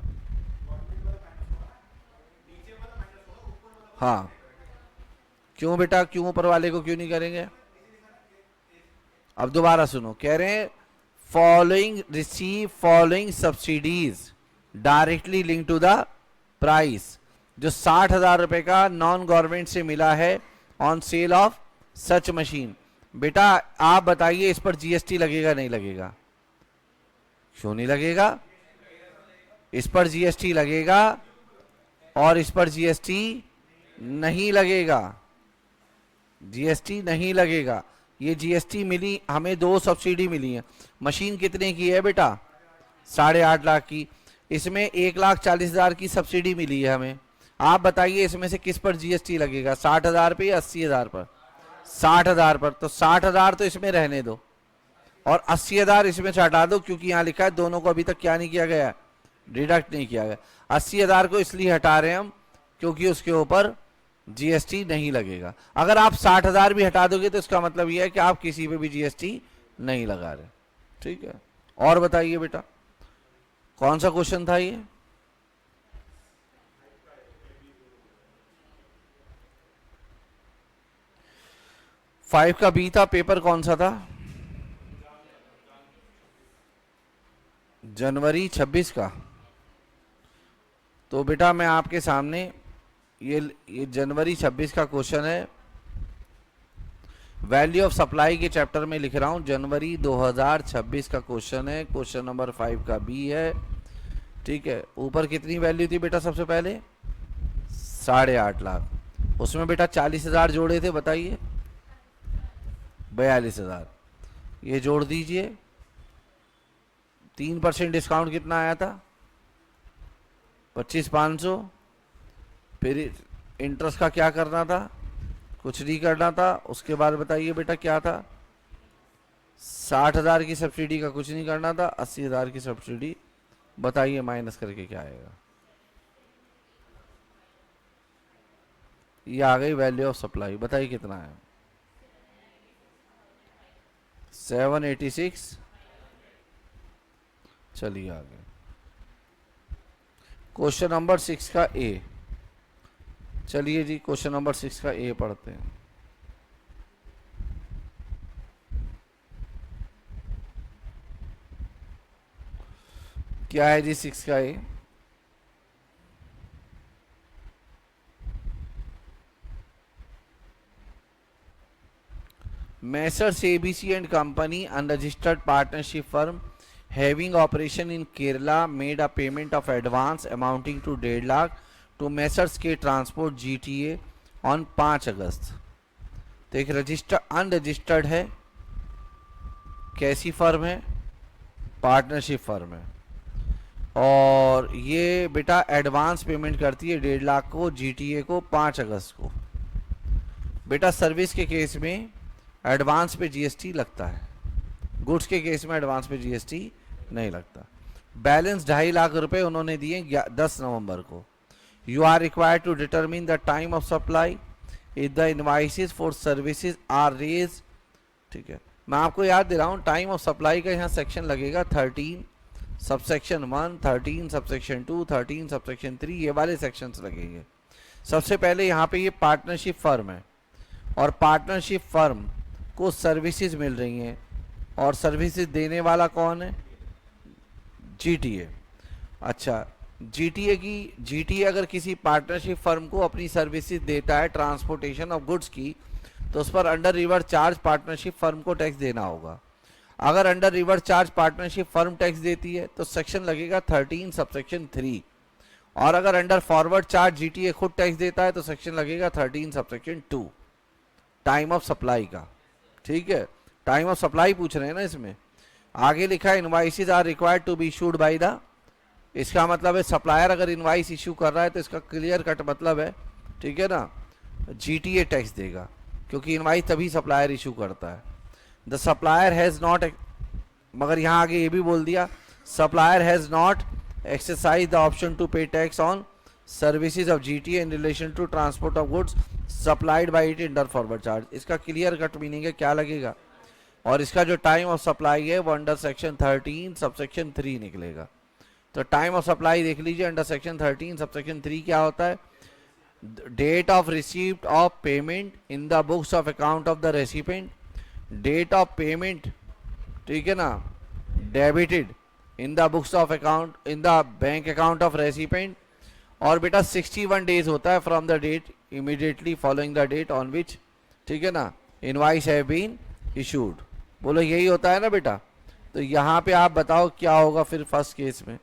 हाँ क्यों बेटा, क्यों ऊपर वाले को क्यों नहीं करेंगे? अब दोबारा सुनो, कह रहे हैं following receive following subsidies directly link to the price, जो 60,000 रुपए का नॉन गवर्नमेंट से मिला है on sale of such machine. बेटा आप बताइए इस पर जीएसटी लगेगा नहीं लगेगा? क्यों नहीं लगेगा? इस पर जीएसटी लगेगा और इस पर जीएसटी नहीं लगेगा, जीएसटी नहीं लगेगा। ये जीएसटी मिली हमें, 2 सब्सिडी मिली है। मशीन कितने की है बेटा? 8.5 लाख की, इसमें 1,40,000 की सब्सिडी मिली है हमें। आप बताइए इसमें से किस पर जीएसटी लगेगा, 60,000 पे या 80,000 पर? 60,000 पर। तो 60,000 तो इसमें रहने दो और 80,000 इसमें से हटा दो, क्योंकि यहाँ लिखा है दोनों को अभी तक क्या नहीं किया गया, डिडक्ट नहीं किया गया। 80,000 को इसलिए हटा रहे हैं हम क्योंकि उसके ऊपर जीएसटी नहीं लगेगा। अगर आप 60,000 भी हटा दोगे तो इसका मतलब यह है कि आप किसी पे भी जीएसटी नहीं लगा रहे। ठीक है, और बताइए बेटा कौन सा क्वेश्चन था ये? फाइव का बी था, पेपर कौन सा था? जनवरी 26 का। तो बेटा मैं आपके सामने ये जनवरी 26 का क्वेश्चन है, वैल्यू ऑफ सप्लाई के चैप्टर में लिख रहा हूं, जनवरी 2026 का क्वेश्चन है, क्वेश्चन नंबर 5 का बी है। ठीक है, ऊपर कितनी वैल्यू थी बेटा सबसे पहले? 8.5 लाख। उसमें बेटा 40,000 जोड़े थे, बताइए 42,000, ये जोड़ दीजिए। 3% डिस्काउंट कितना आया था? 25,500। फिर इंटरेस्ट का क्या करना था? कुछ नहीं करना था। उसके बाद बताइए बेटा क्या था? 60,000 की सब्सिडी का कुछ नहीं करना था। 80,000 की सब्सिडी, बताइए माइनस करके क्या आएगा? ये आ गई वैल्यू ऑफ सप्लाई, बताइए कितना है? 786। चलिए आगे, क्वेश्चन नंबर 6 का ए। चलिए जी क्वेश्चन नंबर 6 का ए पढ़ते हैं। क्या है जी 6 का ए? Messrs ABC and Company, unregistered partnership firm having operation in Kerala, made a payment of advance amounting to 1.5 lakh to Messrs K Transport GTA on 5 अगस्त। तो एक रजिस्टर अनरजिस्टर्ड है, कैसी फर्म है? पार्टनरशिप फर्म है, और ये बेटा एडवांस पेमेंट करती है 1.5 लाख को जीटीए को 5 अगस्त को। बेटा सर्विस के केस में एडवांस पे जीएसटी लगता है, गुड्स के केस में एडवांस पे जीएसटी नहीं लगता। बैलेंस 2.5 लाख रुपए उन्होंने दिए 10 नवंबर को। You are required to determine the time of supply if the invoices for services are raise. ठीक है, मैं आपको याद दे रहा हूँ, टाइम ऑफ सप्लाई का यहाँ सेक्शन लगेगा 13 सबसेक्शन 1, 13 सबसेक्शन 2, 13 सबसेक्शन 3, ये वाले सेक्शंस लगेंगे। सबसे पहले यहाँ पे ये पार्टनरशिप फर्म है, और पार्टनरशिप फर्म को सर्विसेज मिल रही हैं, और सर्विसेज देने वाला कौन है? जीटीए। अच्छा, जीटीए अगर किसी पार्टनरशिप फर्म को अपनी सर्विसेज देता है ट्रांसपोर्टेशन ऑफ गुड्स की, तो उस पर under reverse charge partnership firm को टैक्स देना होगा। अगर under reverse charge partnership firm tax देती है तो सेक्शन लगेगा 13 सबसेक्शन 3, और अगर अंडर फॉरवर्ड चार्ज जीटीए खुद टैक्स देता है तो सेक्शन लगेगा 13 सबसेक्शन 2, टाइम ऑफ सप्लाई का। ठीक है, टाइम ऑफ सप्लाई पूछ रहे हैं ना इसमें। आगे लिखा है invoices are required to be issued by the, इसका मतलब है सप्लायर अगर इनवाइस इशू कर रहा है तो इसका क्लियर कट मतलब है, ठीक है ना, जीटीए टैक्स देगा, क्योंकि इनवाइस तभी सप्लायर इशू करता है। द सप्लायर हैज नॉट, मगर यहाँ आगे ये भी बोल दिया, supplier has not exercise the option to pay tax on services of GTA in relation to transport of goods supplied by it under forward charge. इसका क्लियर कट मीनिंग है क्या लगेगा, और इसका जो टाइम ऑफ सप्लाई है वो under section 13 subsection 3 निकलेगा। तो टाइम ऑफ सप्लाई देख लीजिए, अंडर सेक्शन 13 सबसेक्शन 3 क्या होता है, date of receipt of payment in the books of account of the recipient, date of payment, ठीक है ना, debited in the books of account in the bank account of recipient, और बेटा 61 days होता है from the date immediately following the date on which, ठीक है ना, इनवाइस हैव बीन इशूड। बोलो यही होता है ना बेटा। तो यहां पे आप बताओ क्या होगा फिर फर्स्ट केस में,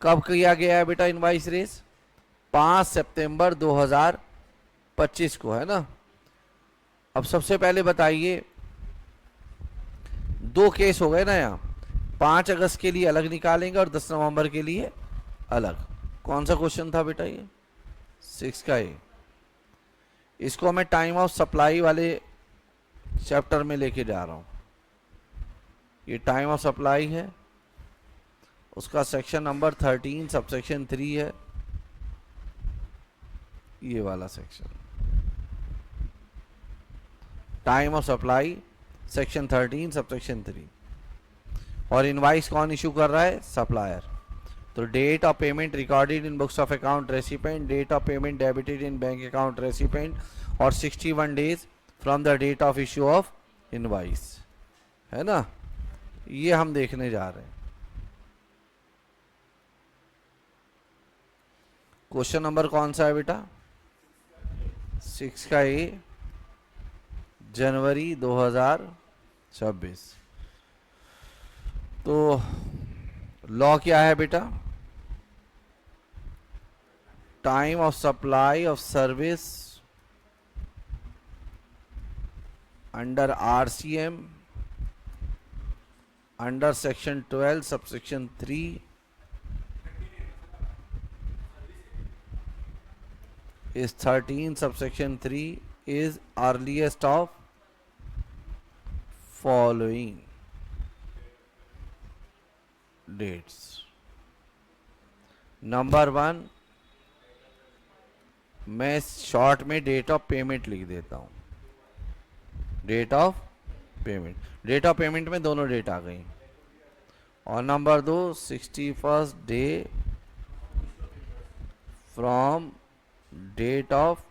कब किया गया है बेटा इनवाइस रेस, 5 सितंबर 2025 को, है ना। अब सबसे पहले बताइए, दो केस हो गए ना यहाँ, 5 अगस्त के लिए अलग निकालेंगे और 10 नवंबर के लिए अलग। कौन सा क्वेश्चन था बेटा ये, 6 का ये। इसको मैं टाइम ऑफ सप्लाई वाले चैप्टर में लेके जा रहा हूं। ये टाइम ऑफ सप्लाई है, उसका सेक्शन नंबर 13 सबसेक्शन 3 है, ये वाला section time of supply section 13 subsection 3। और इनवाइस कौन इशू कर रहा है, सप्लायर। तो date of payment recorded in books of account recipient, date of payment debited in bank account recipient, और 61 days from the date of issue of invoice, है ना। ये हम देखने जा रहे हैं। क्वेश्चन नंबर कौन सा है बेटा, 6 का ए, जनवरी 2026। तो लॉ क्या है बेटा, time of supply of service under RCM under section 12 subsection 3 is 13 subsection 3 is earliest of following dates. Number 1, मैं शॉर्ट में डेट ऑफ पेमेंट लिख देता हूं, date of payment, date of payment में दोनों डेट आ गई। और number 2, 61st day from date of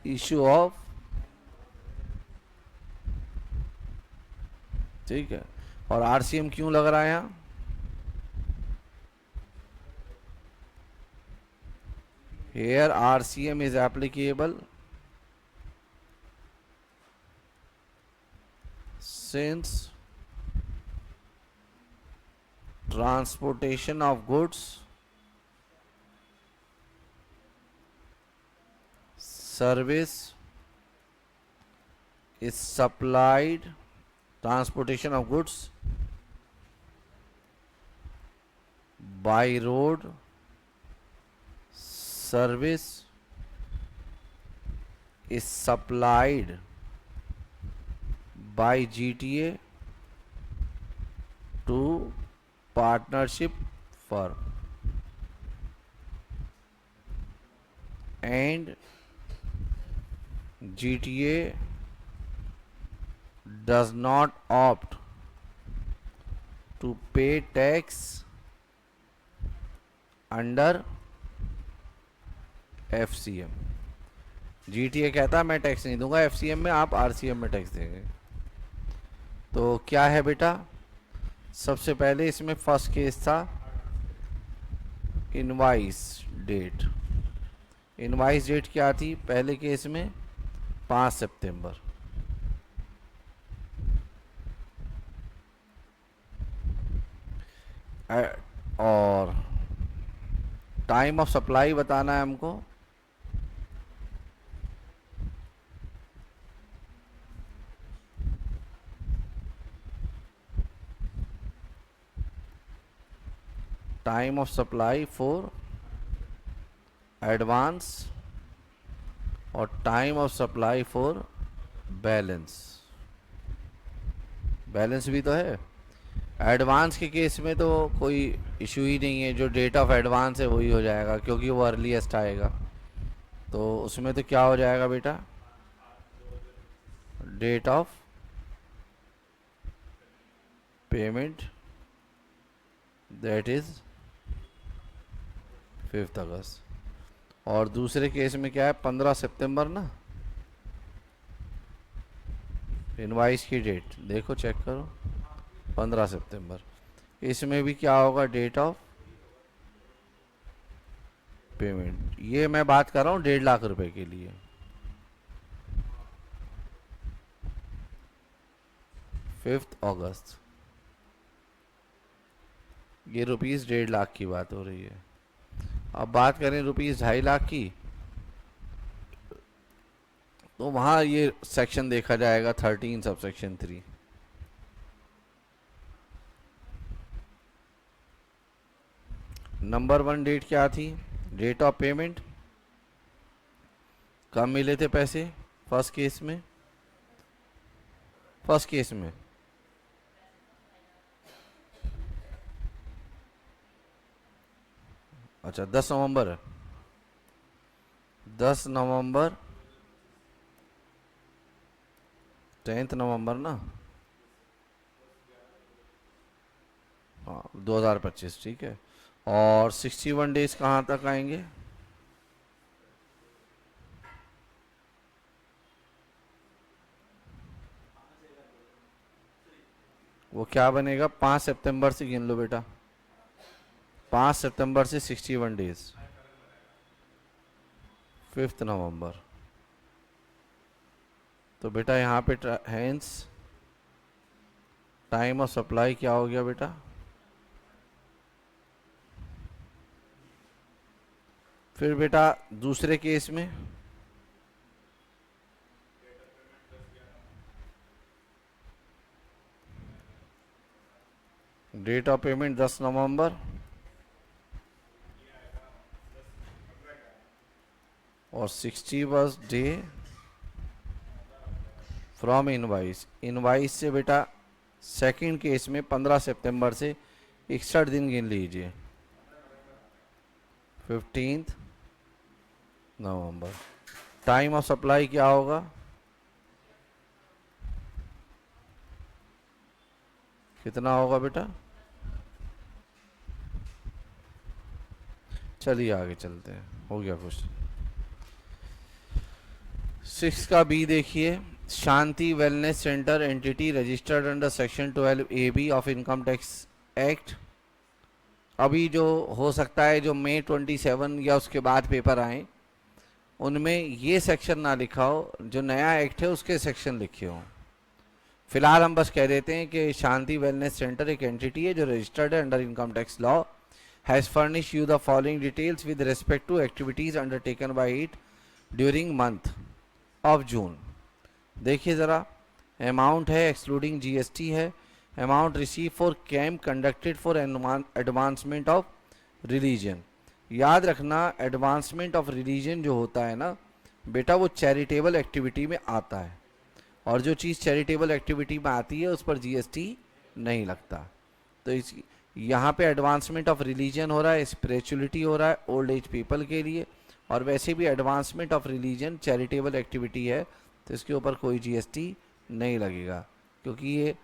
issue of, ठीक है। और आरसीएम क्यों लग रहा है यहां, here RCM is applicable since transportation of goods service is supplied, transportation of goods by road service is supplied by GTA to partnership firm and GTA does not opt to pay tax under FCM। GTA कहता है मैं tax नहीं दूंगा FCM में, आप RCM में tax देंगे। तो क्या है बेटा, सबसे पहले इसमें फर्स्ट केस था इनवाइस डेट। इनवाइस डेट क्या थी पहले केस में, 5 सितंबर। और टाइम ऑफ सप्लाई बताना है हमको, time of supply for advance और time of supply for balance. Balance भी तो है। एडवांस के केस में तो कोई इशू ही नहीं है, जो डेट ऑफ एडवांस है वही हो जाएगा क्योंकि वो अर्लीस्ट आएगा। तो उसमें तो क्या हो जाएगा बेटा, date of payment that is 5 अगस्त। और दूसरे केस में क्या है, 15 सितंबर ना इनवाइस की डेट, देखो चेक करो 15 सितंबर। इसमें भी क्या होगा, डेट ऑफ पेमेंट। ये मैं बात कर रहा हूँ 1.5 लाख रुपए के लिए। फिफ्थ अगस्त, ये रुपीज़ 1.5 लाख की बात हो रही है। अब बात करें रुपीज़ 2.5 लाख की, तो वहाँ ये सेक्शन देखा जाएगा 13 सब सेक्शन 3। नंबर 1 डेट क्या थी, डेट ऑफ पेमेंट, कब मिले थे पैसे फर्स्ट केस में, अच्छा 10 नवंबर है, 10 नवंबर 10 नवंबर ना, हाँ 2025, ठीक है। और 61 डेज कहाँ तक आएंगे, वो क्या बनेगा, 5 सितंबर से गिन लो बेटा, 5 सितंबर से 61 डेज, 5 नवंबर। तो बेटा यहाँ पे हैंस टाइम ऑफ सप्लाई क्या हो गया बेटा, फिर बेटा दूसरे केस में डेट ऑफ पेमेंट 10 नवंबर और 61 डे फ्रॉम इनवाइस। इनवाइस से बेटा सेकंड केस में 15 सितंबर से 61 दिन गिन लीजिए, 15 नवंबर। टाइम ऑफ सप्लाई क्या होगा, कितना होगा बेटा, चलिए आगे चलते हैं, हो गया कुछ। 6 का बी देखिए, Shanti wellness centre entity registered under section 12 AB of income tax act. अभी जो हो सकता है जो मई 27 या उसके बाद पेपर आए उनमें ये सेक्शन ना लिखा हो, जो नया एक्ट है उसके सेक्शन लिखे हों। फिलहाल हम बस कह देते हैं कि शांति वेलनेस सेंटर एक एंटिटी है जो रजिस्टर्ड है under income tax law, has furnish you the following details with respect to activities undertaken by it during month of June. देखिए ज़रा, अमाउंट है एक्सक्लूडिंग जीएसटी है, amount receive for camp conducted for advancement of religion. याद रखना advancement of religion जो होता है ना बेटा, वो चैरिटेबल एक्टिविटी में आता है, और जो चीज़ चैरिटेबल एक्टिविटी में आती है उस पर जीएसटी नहीं लगता। तो इस यहाँ पे एडवांसमेंट ऑफ रिलीजन हो रहा है, स्पिरिचुअलिटी हो रहा है ओल्ड एज पीपल के लिए, और वैसे भी advancement of religion charitable activity है तो इसके ऊपर कोई जीएसटी नहीं लगेगा, क्योंकि ये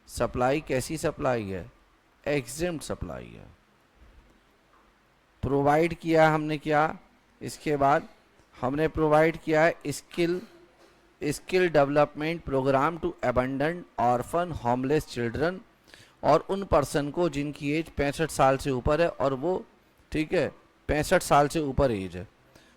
सप्लाई कैसी सप्लाई है, एग्जेम्प्ट सप्लाई है। प्रोवाइड किया हमने क्या, इसके बाद हमने प्रोवाइड किया है skill development programme to abandon orphan homeless children, और उन पर्सन को जिनकी एज 65 साल से ऊपर है, और वो ठीक है 65 साल से ऊपर एज है।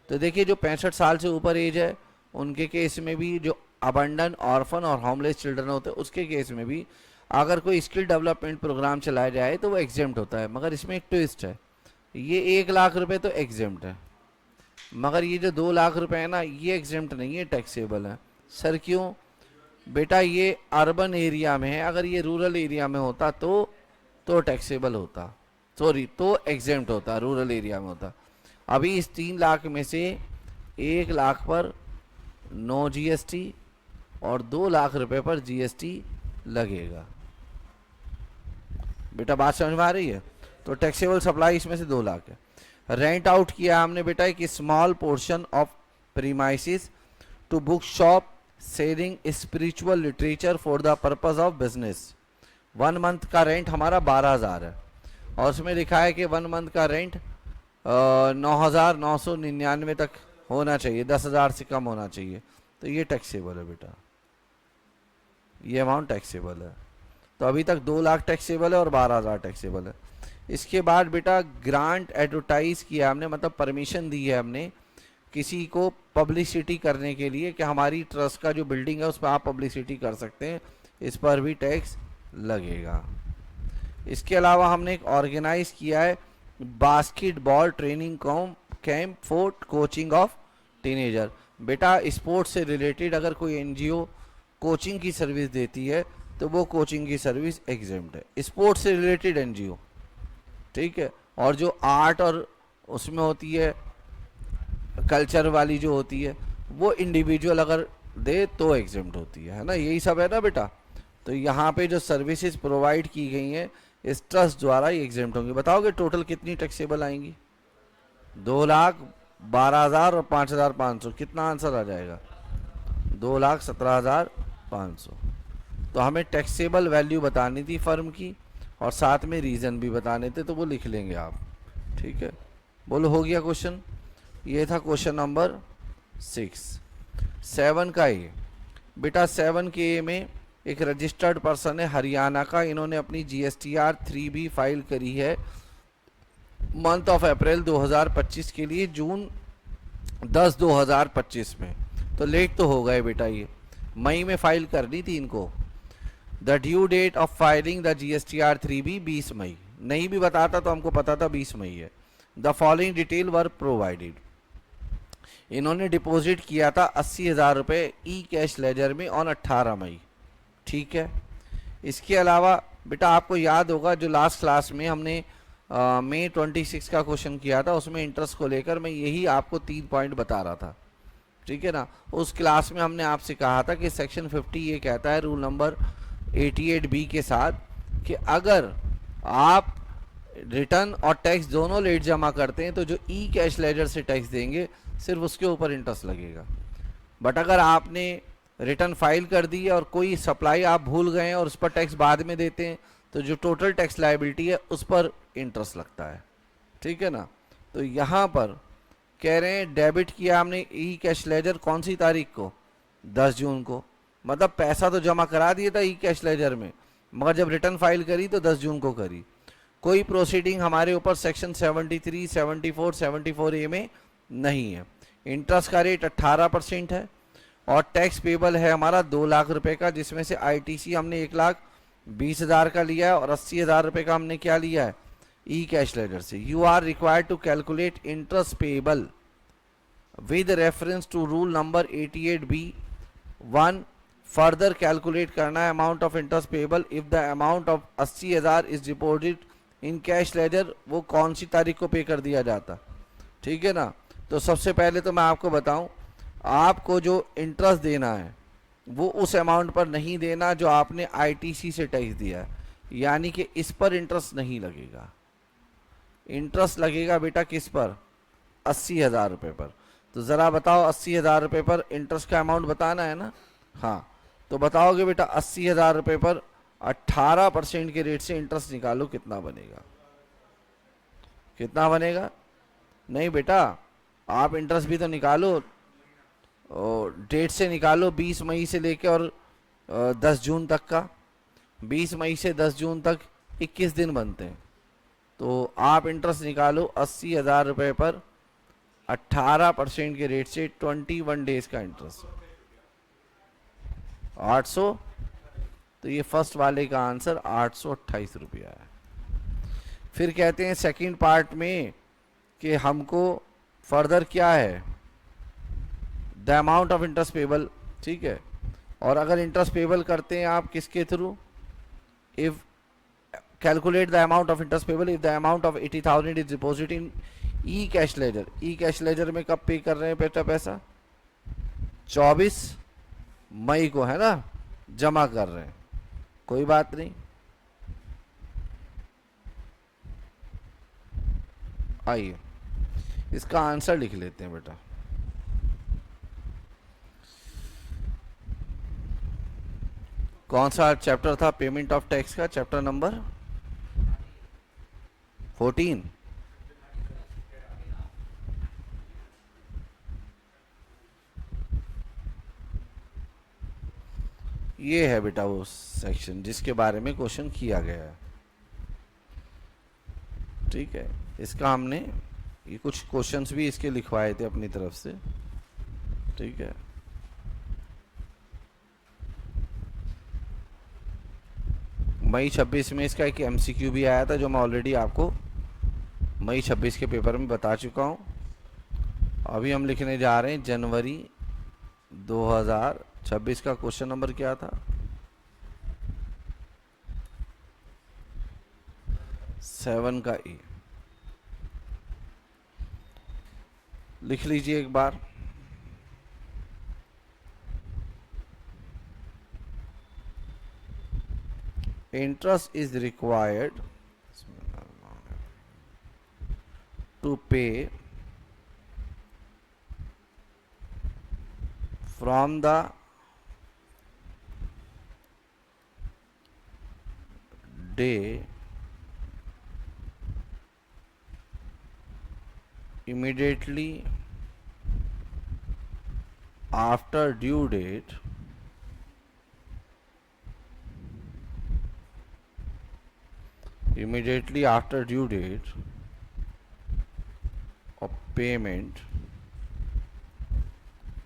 तो देखिए जो 65 साल से ऊपर एज है उनके केस में भी, जो अबंडन ऑर्फन और होमलेस चिल्ड्रन होते हैं उसके केस में भी अगर कोई स्किल डेवलपमेंट प्रोग्राम चलाया जाए तो वो एग्जेम्प्ट होता है। मगर इसमें एक ट्विस्ट है, ये 1 लाख रुपए तो एग्जेम्प्ट है, मगर ये जो 2 लाख रुपए है ना ये एग्जेम्प्ट नहीं है, टैक्सेबल है। सर क्यों बेटा, ये अर्बन एरिया में है, अगर ये रूरल एरिया में होता तो टैक्सेबल होता, सॉरी तो एग्जेम्प्ट होता, रूरल एरिया में होता। अभी इस 3 लाख में से 1 लाख पर नो जीएसटी और 2 लाख रुपए पर जीएसटी लगेगा। बेटा बात समझ में आ रही है। तो टैक्सेबल सप्लाई इसमें से 2 लाख है। रेंट आउट किया हमने बेटा एक small portion of premises to book shop selling spiritual literature for the purpose of business. 1 month का रेंट हमारा 12,000 है और उसमें लिखा है कि 1 मंथ का रेंट 9,999 तक होना चाहिए, 10,000 से कम होना चाहिए, तो ये टैक्सेबल है बेटा, ये अमाउंट टैक्सेबल है। तो अभी तक 2 लाख टैक्सेबल है और 12,000 टैक्सेबल है। इसके बाद बेटा ग्रांट एडवर्टाइज किया हमने, मतलब परमिशन दी है हमने किसी को पब्लिसिटी करने के लिए कि हमारी ट्रस्ट का जो बिल्डिंग है उस पर आप पब्लिसिटी कर सकते हैं, इस पर भी टैक्स लगेगा। इसके अलावा हमने एक ऑर्गेनाइज किया है basketball training camp for coaching of teenager. बेटा स्पोर्ट्स से रिलेटेड अगर कोई एनजीओ कोचिंग की सर्विस देती है तो वो कोचिंग की सर्विस एग्जेम्प्ट है, स्पोर्ट्स से रिलेटेड एनजीओ, ठीक है। और जो आर्ट और उसमें होती है कल्चर वाली जो होती है वो इंडिविजुअल अगर दे तो एग्जेम्प्ट होती है ना, यही सब है ना बेटा। तो यहाँ पे जो सर्विसेज प्रोवाइड की गई हैं इस ट्रस्ट द्वारा ही एग्जेम्प्ट होंगी। बताओगे टोटल कितनी टैक्सेबल आएंगी? 2,12,000 और 5,500, कितना आंसर आ जाएगा? 2,17,500। तो हमें टैक्सेबल वैल्यू बतानी थी फर्म की और साथ में रीज़न भी बताने थे, तो वो लिख लेंगे आप, ठीक है। बोलो हो गया क्वेश्चन? ये था क्वेश्चन नंबर 6। 7 का ये बेटा 7 के में एक रजिस्टर्ड पर्सन है हरियाणा का, इन्होंने अपनी GSTR 3B फाइल करी है मंथ ऑफ अप्रैल 2025 के लिए, जून 10 2025 में। तो लेट तो हो गए बेटा, ये मई में फाइल करनी थी इनको। The due date of filing the GSTR 3B 20 मई, नहीं भी बताता तो हमको पता था 20 मई है। The following detail were provided, इन्होंने डिपॉजिट किया था 80,000 रुपये ई कैश लेजर में ऑन 18 मई, ठीक है। इसके अलावा बेटा आपको याद होगा जो लास्ट क्लास में हमने मई 26 का क्वेश्चन किया था, उसमें इंटरेस्ट को लेकर मैं यही आपको 3 पॉइंट बता रहा था, ठीक है ना। उस क्लास में हमने आपसे कहा था कि सेक्शन 50 ये कहता है रूल नंबर 88B के साथ कि अगर आप रिटर्न और टैक्स दोनों लेट जमा करते हैं तो जो ई कैश लेजर से टैक्स देंगे सिर्फ उसके ऊपर इंटरेस्ट लगेगा। बट अगर आपने रिटर्न फाइल कर दी है और कोई सप्लाई आप भूल गए हैं और उस पर टैक्स बाद में देते हैं तो जो टोटल टैक्स लायबिलिटी है उस पर इंटरेस्ट लगता है, ठीक है ना। तो यहाँ पर कह रहे हैं डेबिट किया हमने ई कैश लेजर कौन सी तारीख को? 10 जून को, मतलब पैसा तो जमा करा दिया था ई कैश लेजर में, मगर जब रिटर्न फाइल करी तो 10 जून को करी। कोई प्रोसीडिंग हमारे ऊपर सेक्शन 73, 74, 74A में नहीं है। इंटरेस्ट का रेट 18% है और टैक्स पेबल है हमारा 2 लाख रुपए का, जिसमें से ITC हमने 1,20,000 का लिया है और 80,000 रुपये का हमने क्या लिया है? ई कैश लेजर से। You are required to calculate interest payable with reference to rule number 88B 1। Further calculate करना है amount of interest payable if the amount of 80,000 is deposit in cash ledger, वो कौन सी तारीख को पे कर दिया जाता, ठीक है ना। तो सबसे पहले तो मैं आपको बताऊं, आपको जो इंटरेस्ट देना है वो उस अमाउंट पर नहीं देना जो आपने ITC से टैक्स दिया है, यानी कि इस पर इंटरेस्ट नहीं लगेगा। इंटरेस्ट लगेगा बेटा किस पर? 80,000 रुपये पर। तो ज़रा बताओ 80,000 रुपये पर इंटरेस्ट का अमाउंट बताना है ना। हाँ, तो बताओगे बेटा 80,000 रुपये पर 18% के रेट से इंटरेस्ट निकालो, कितना बनेगा? कितना बनेगा? नहीं बेटा, आप इंटरेस्ट भी तो निकालो, डेट से निकालो 20 मई से लेके और 10 जून तक का। 20 मई से 10 जून तक 21 दिन बनते हैं। तो आप इंटरेस्ट निकालो 80,000 रुपये पर 18% के रेट से 21 डेज का इंटरेस्ट 800। तो ये फर्स्ट वाले का आंसर 828 रुपया है। फिर कहते हैं सेकंड पार्ट में कि हमको फर्दर क्या है? The amount of interest payable, ठीक है। और अगर इंटरेस्ट पेबल करते हैं आप किसके through? If calculate the amount of interest payable if the amount of 80,000 is deposit in e cash laser. E cash ledger में कब पे कर रहे हैं बेटा पैसा? 24 मई को, है ना, जमा कर रहे हैं। कोई बात नहीं, आइए इसका आंसर लिख लेते हैं बेटा। कौन सा चैप्टर था पेमेंट ऑफ टैक्स का? Chapter number 14। ये है बेटा वो सेक्शन जिसके बारे में क्वेश्चन किया गया है। ठीक है, इसका हमने ये कुछ क्वेश्चंस भी इसके लिखवाए थे अपनी तरफ से। ठीक है, मई 26 में इसका एक एमसीक्यू भी आया था जो मैं ऑलरेडी आपको मई 26 के पेपर में बता चुका हूँ। अभी हम लिखने जा रहे हैं जनवरी 2026 का। क्वेश्चन नंबर क्या था? 7 का ए। लिख लीजिए एक बार। Interest is required to pay from the day immediately after due date of payment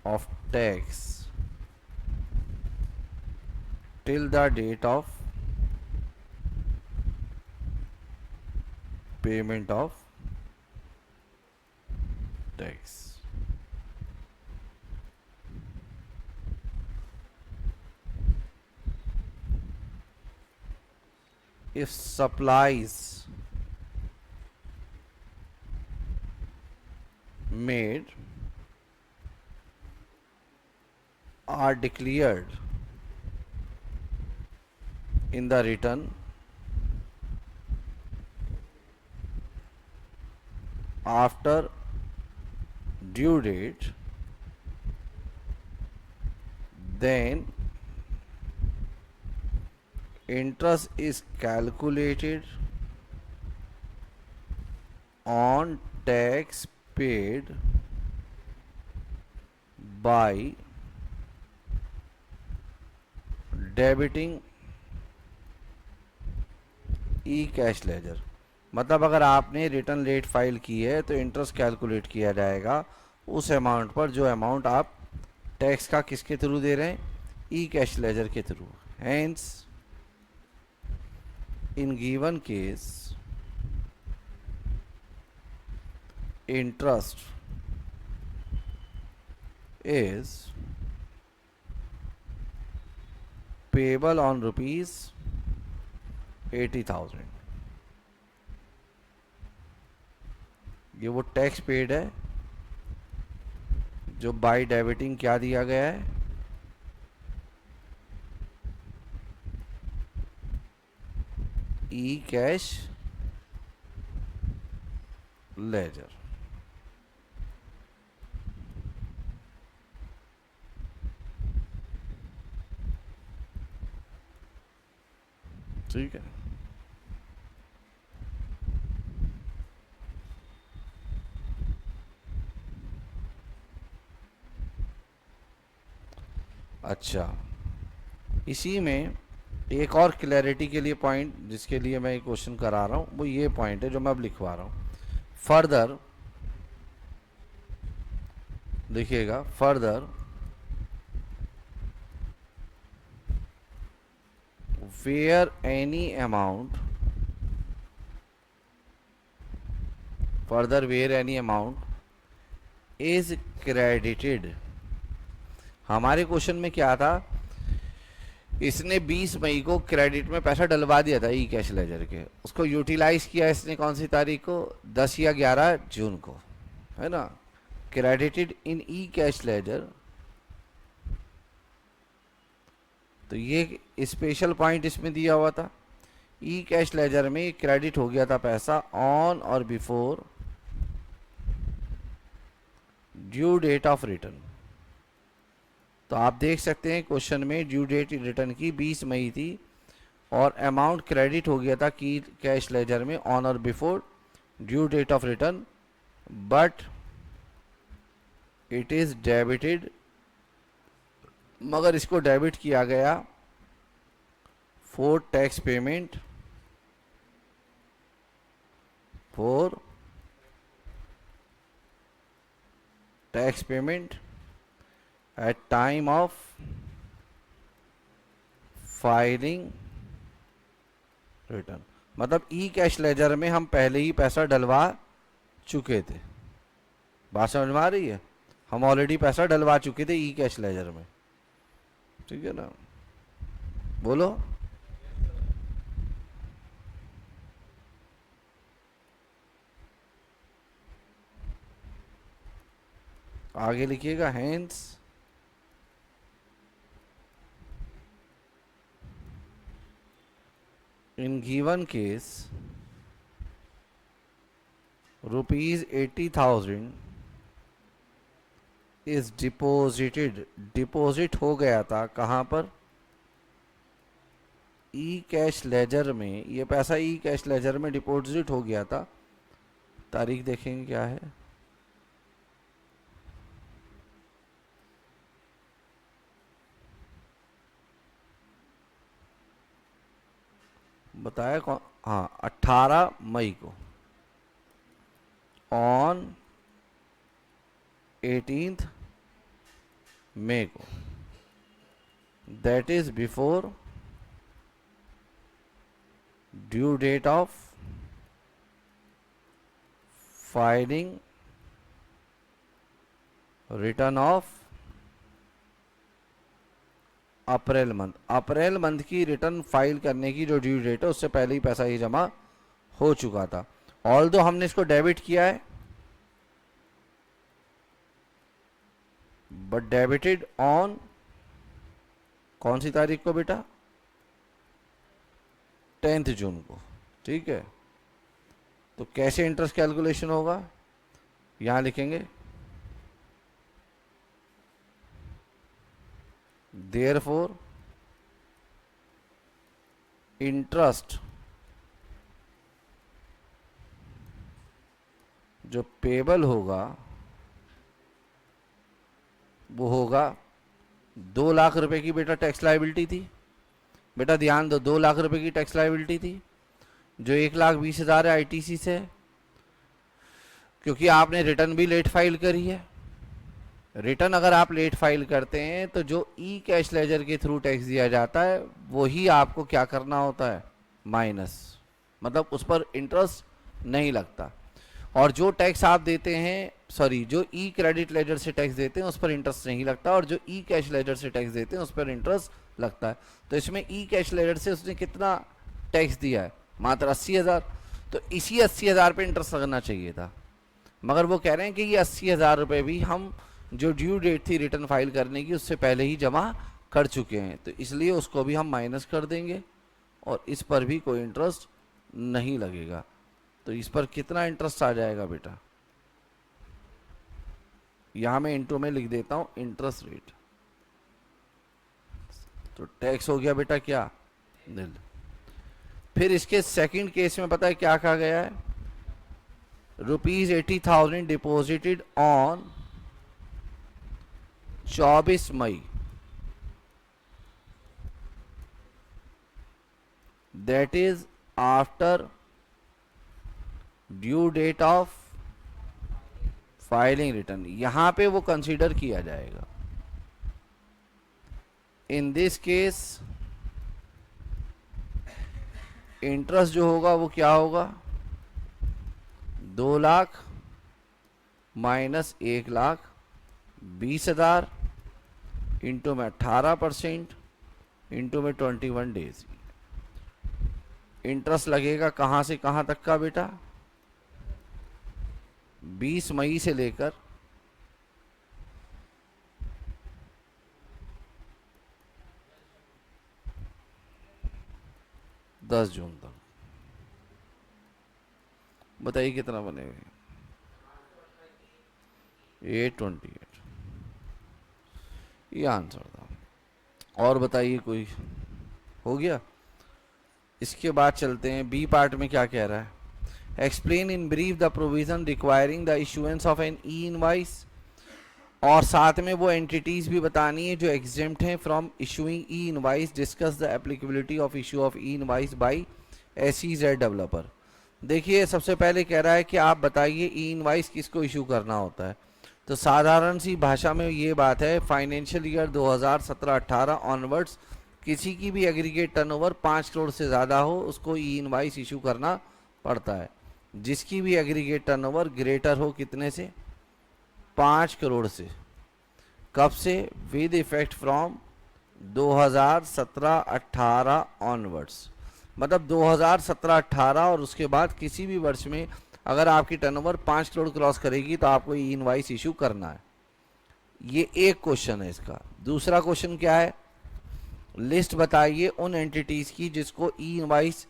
of tax till the date of payment of tax. If supplies made are declared in the return after due date, then interest is calculated on tax paid by debiting E cash laser. मतलब अगर आपने return late file की है तो interest calculate किया जाएगा उस amount पर जो अमाउंट आप टैक्स का किसके थ्रू दे रहे हैं? ई कैश लेजर के through. Hence in given case interest is payable on rupees 80,000। ये वो टैक्स पेड है जो बाय डेबिटिंग क्या दिया गया है? E cash laser. ठीक है, अच्छा इसी में एक और क्लैरिटी के लिए पॉइंट जिसके लिए मैं क्वेश्चन करा रहा हूं वो ये पॉइंट है जो मैं अब लिखवा रहा हूं। फर्दर देखिएगा, further where any amount is credited। हमारे क्वेश्चन में क्या था? इसने 20 मई को क्रेडिट में पैसा डलवा दिया था ई कैश लेजर के। उसको यूटिलाइज किया इसने कौन सी तारीख को? 10 या 11 जून को, है ना। Credited in e cash ledger. तो ये स्पेशल पॉइंट इसमें दिया हुआ था। ई कैश लेजर में क्रेडिट हो गया था पैसा ऑन और before due date of return. तो आप देख सकते हैं क्वेश्चन में ड्यू डेट रिटर्न की 20 मई थी और अमाउंट क्रेडिट हो गया था की कैश लेजर में ऑन और before due date of return, but it is debited, मगर इसको डेबिट किया गया for tax payment, for tax payment at time of filing return. मतलब ई कैश लेजर में हम पहले ही पैसा डलवा चुके थे। बात समझ में आ रही है? हम ऑलरेडी पैसा डलवा चुके थे ई कैश लेजर में, ठीक है ना? बोलो। आगे लिखिएगा, hence in given case rupees 80,000 is deposited, deposit हो गया था कहाँ पर? ई कैश लेजर में। ये पैसा ई कैश लेजर में डिपॉजिट हो गया था। तारीख देखेंगे क्या है। बताया कौन? हाँ, 18 मई को। ऑन 18th मई को, that is before due date of filing return of April month. April month की रिटर्न फाइल करने की जो ड्यू डेट है उससे पहले ही पैसा ये जमा हो चुका था। ऑल्दो हमने इसको डेबिट किया है, बट डेबिटेड ऑन कौन सी तारीख को बेटा? 10 जून को, ठीक है। तो कैसे इंटरेस्ट कैलकुलेशन होगा? यहां लिखेंगे therefore इंटरेस्ट जो पेबल होगा वो होगा 2 लाख रुपए की बेटा टैक्स लायबिलिटी थी। बेटा ध्यान दो, 2 लाख रुपए की टैक्स लायबिलिटी थी, जो 1,20,000 है आईटीसी से, क्योंकि आपने रिटर्न भी लेट फाइल करी है। रिटर्न अगर आप लेट फाइल करते हैं तो जो ई कैश लेजर के थ्रू टैक्स दिया जाता है वही आपको क्या करना होता है? माइनस, मतलब उस पर इंटरेस्ट नहीं लगता। और जो टैक्स आप देते हैं, सॉरी, जो ई क्रेडिट लेजर से टैक्स देते हैं उस पर इंटरेस्ट नहीं लगता, और जो ई कैश लेजर से टैक्स देते हैं उस पर इंटरेस्ट लगता है। तो इसमें ई कैश लेजर से उसने कितना टैक्स दिया है? मात्र 80,000। तो इसी 80,000 पे इंटरेस्ट लगना चाहिए था, मगर वो कह रहे हैं कि ये 80,000 रुपये भी हम जो ड्यू डेट थी रिटर्न फाइल करने की उससे पहले ही जमा कर चुके हैं, तो इसलिए उसको भी हम माइनस कर देंगे और इस पर भी कोई इंटरेस्ट नहीं लगेगा। तो इस पर कितना इंटरेस्ट आ जाएगा बेटा? यहां मैं इंटू में लिख देता हूं इंटरेस्ट रेट। तो टैक्स हो गया बेटा क्या? निल। फिर इसके सेकंड केस में पता है क्या कहा गया है? रुपीज 80,000 डिपॉजिटेड ऑन 24 मई, that is after due date of filing return. यहां पे वो कंसीडर किया जाएगा। इन दिस केस इंटरेस्ट जो होगा वो क्या होगा? 2 लाख माइनस 1,20,000 इंटू में 18% इंटू में 21 डेज। इंटरेस्ट लगेगा कहां से कहां तक का बेटा? 20 मई से लेकर 10 जून तक। बताइए कितना बनेगा? 828 ये आंसर था। और बताइए कोई हो गया। इसके बाद चलते हैं बी पार्ट में क्या कह रहा है। Explain in brief the provision requiring the issuance of an e invoice, और साथ में वो एंटिटीज भी बतानी है जो एग्जेम्प्ट हैं from issuing e invoice. Discuss the applicability of issue of e invoice by SEZ developer. देखिए सबसे पहले कह रहा है कि आप बताइए ई इनवाइस किसको इशू करना होता है। तो साधारण सी भाषा में ये बात है, फाइनेंशियल ईयर 2017-18 ऑनवर्ड्स किसी की भी एग्रीगेट टर्नओवर 5 करोड़ से ज़्यादा हो उसको ई इनवाइस इशू करना पड़ता है। जिसकी भी एग्रीगेट टर्नओवर ग्रेटर हो कितने से, 5 करोड़ से। कब से, विद इफेक्ट फ्रॉम 2017-18 ऑनवर्ड्स, मतलब 2017-18 और उसके बाद किसी भी वर्ष में अगर आपकी टर्नओवर 5 करोड़ क्रॉस करेगी तो आपको ई इनवाइस इशू करना है। ये एक क्वेश्चन है इसका। दूसरा क्वेश्चन क्या है, लिस्ट बताइए उन एंटिटीज की जिसको ई इनवाइस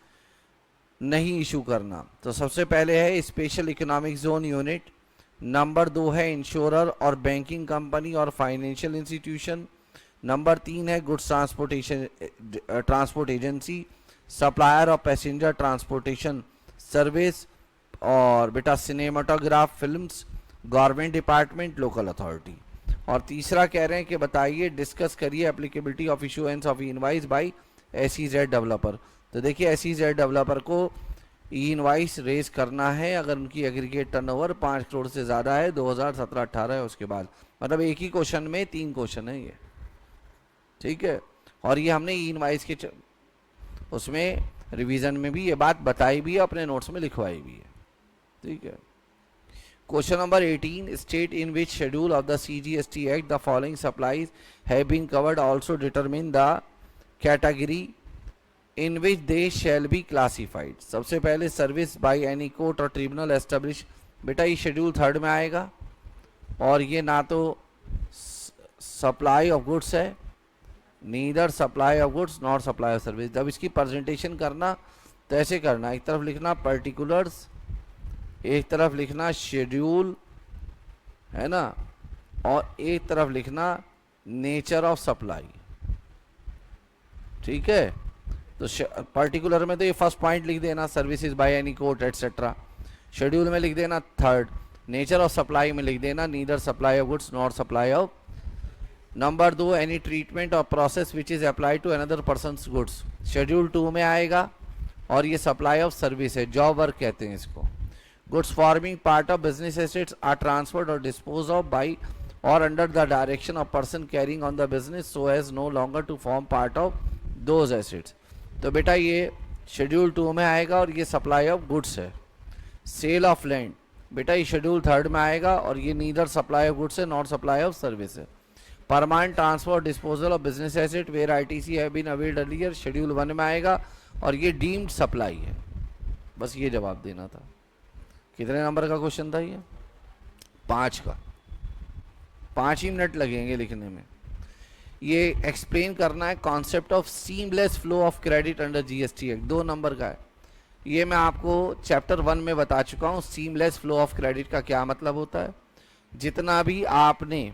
नहीं इशू करना। तो सबसे पहले है special economic zone unit, number 2 है इंश्योरर और बैंकिंग कंपनी और फाइनेंशियल इंस्टीट्यूशन, नंबर 3 है goods transport agency, supplier of passenger transportation service, और बेटा cinematograph films, government department, local authority. और तीसरा कह रहे हैं कि बताइए डिस्कस करिए applicability of issuance of invoice by SEZ developer. तो देखिए SEZ डेवलपर को ई इनवाइस रेज करना है अगर उनकी एग्रीगेट टर्नओवर 5 करोड़ से ज़्यादा है 2017-18 है उसके बाद। मतलब एक ही क्वेश्चन में 3 क्वेश्चन है ये, ठीक है। और ये हमने ई इनवाइस के उसमें रिवीजन में भी ये बात बताई भी है, अपने नोट्स में लिखवाई भी है, ठीक है। Question number 18, state in which schedule of the CGST act the following supplies have been covered, also determine the category in which they shall be classified. सबसे पहले सर्विस बाय एनी कोर्ट और tribunal establish, बेटा ये schedule 3 में आएगा और ये ना तो सप्लाई ऑफ गुड्स है, neither supply of goods not supply of service. जब इसकी प्रेजेंटेशन करना तो ऐसे करना, एक तरफ लिखना पर्टिकुलर्स, एक तरफ लिखना शेड्यूल, है ना, और एक तरफ लिखना नेचर ऑफ सप्लाई, ठीक है। तो पर्टिकुलर में तो ये फर्स्ट पॉइंट लिख देना services by any court etcetera, schedule में लिख देना 3rd, नेचर ऑफ सप्लाई में लिख देना neither supply of goods not supply of. Number 2, any treatment और process which is apply to another persons goods, schedule 2 में आएगा। और ये सप्लाई ऑफ सर्विस है, जॉब वर्क कहते हैं इसको। Goods forming part of business assets are transferred और डिस्पोज ऑफ बाई और under the direction of person carrying on the business so as no longer to form part of those assets. तो बेटा ये schedule 2 में आएगा और ये supply of goods है। सेल ऑफ लैंड, बेटा ये शेड्यूल 3rd में आएगा और ये नीदर सप्लाई ऑफ गुड्स है नॉट सप्लाई ऑफ सर्विस है। Permanent transfer disposal of business asset where ITC have been availed earlier, schedule 1 में आएगा और ये डीम्ड सप्लाई है। बस ये जवाब देना था। कितने नंबर का क्वेश्चन था ये, 5 का, 5 ही मिनट लगेंगे लिखने में। ये एक्सप्लेन करना है concept of seamless flow of credit under GST act, 2 number का है। ये मैं आपको चैप्टर 1 में बता चुका हूँ सीमलेस फ्लो ऑफ क्रेडिट का क्या मतलब होता है। जितना भी आपने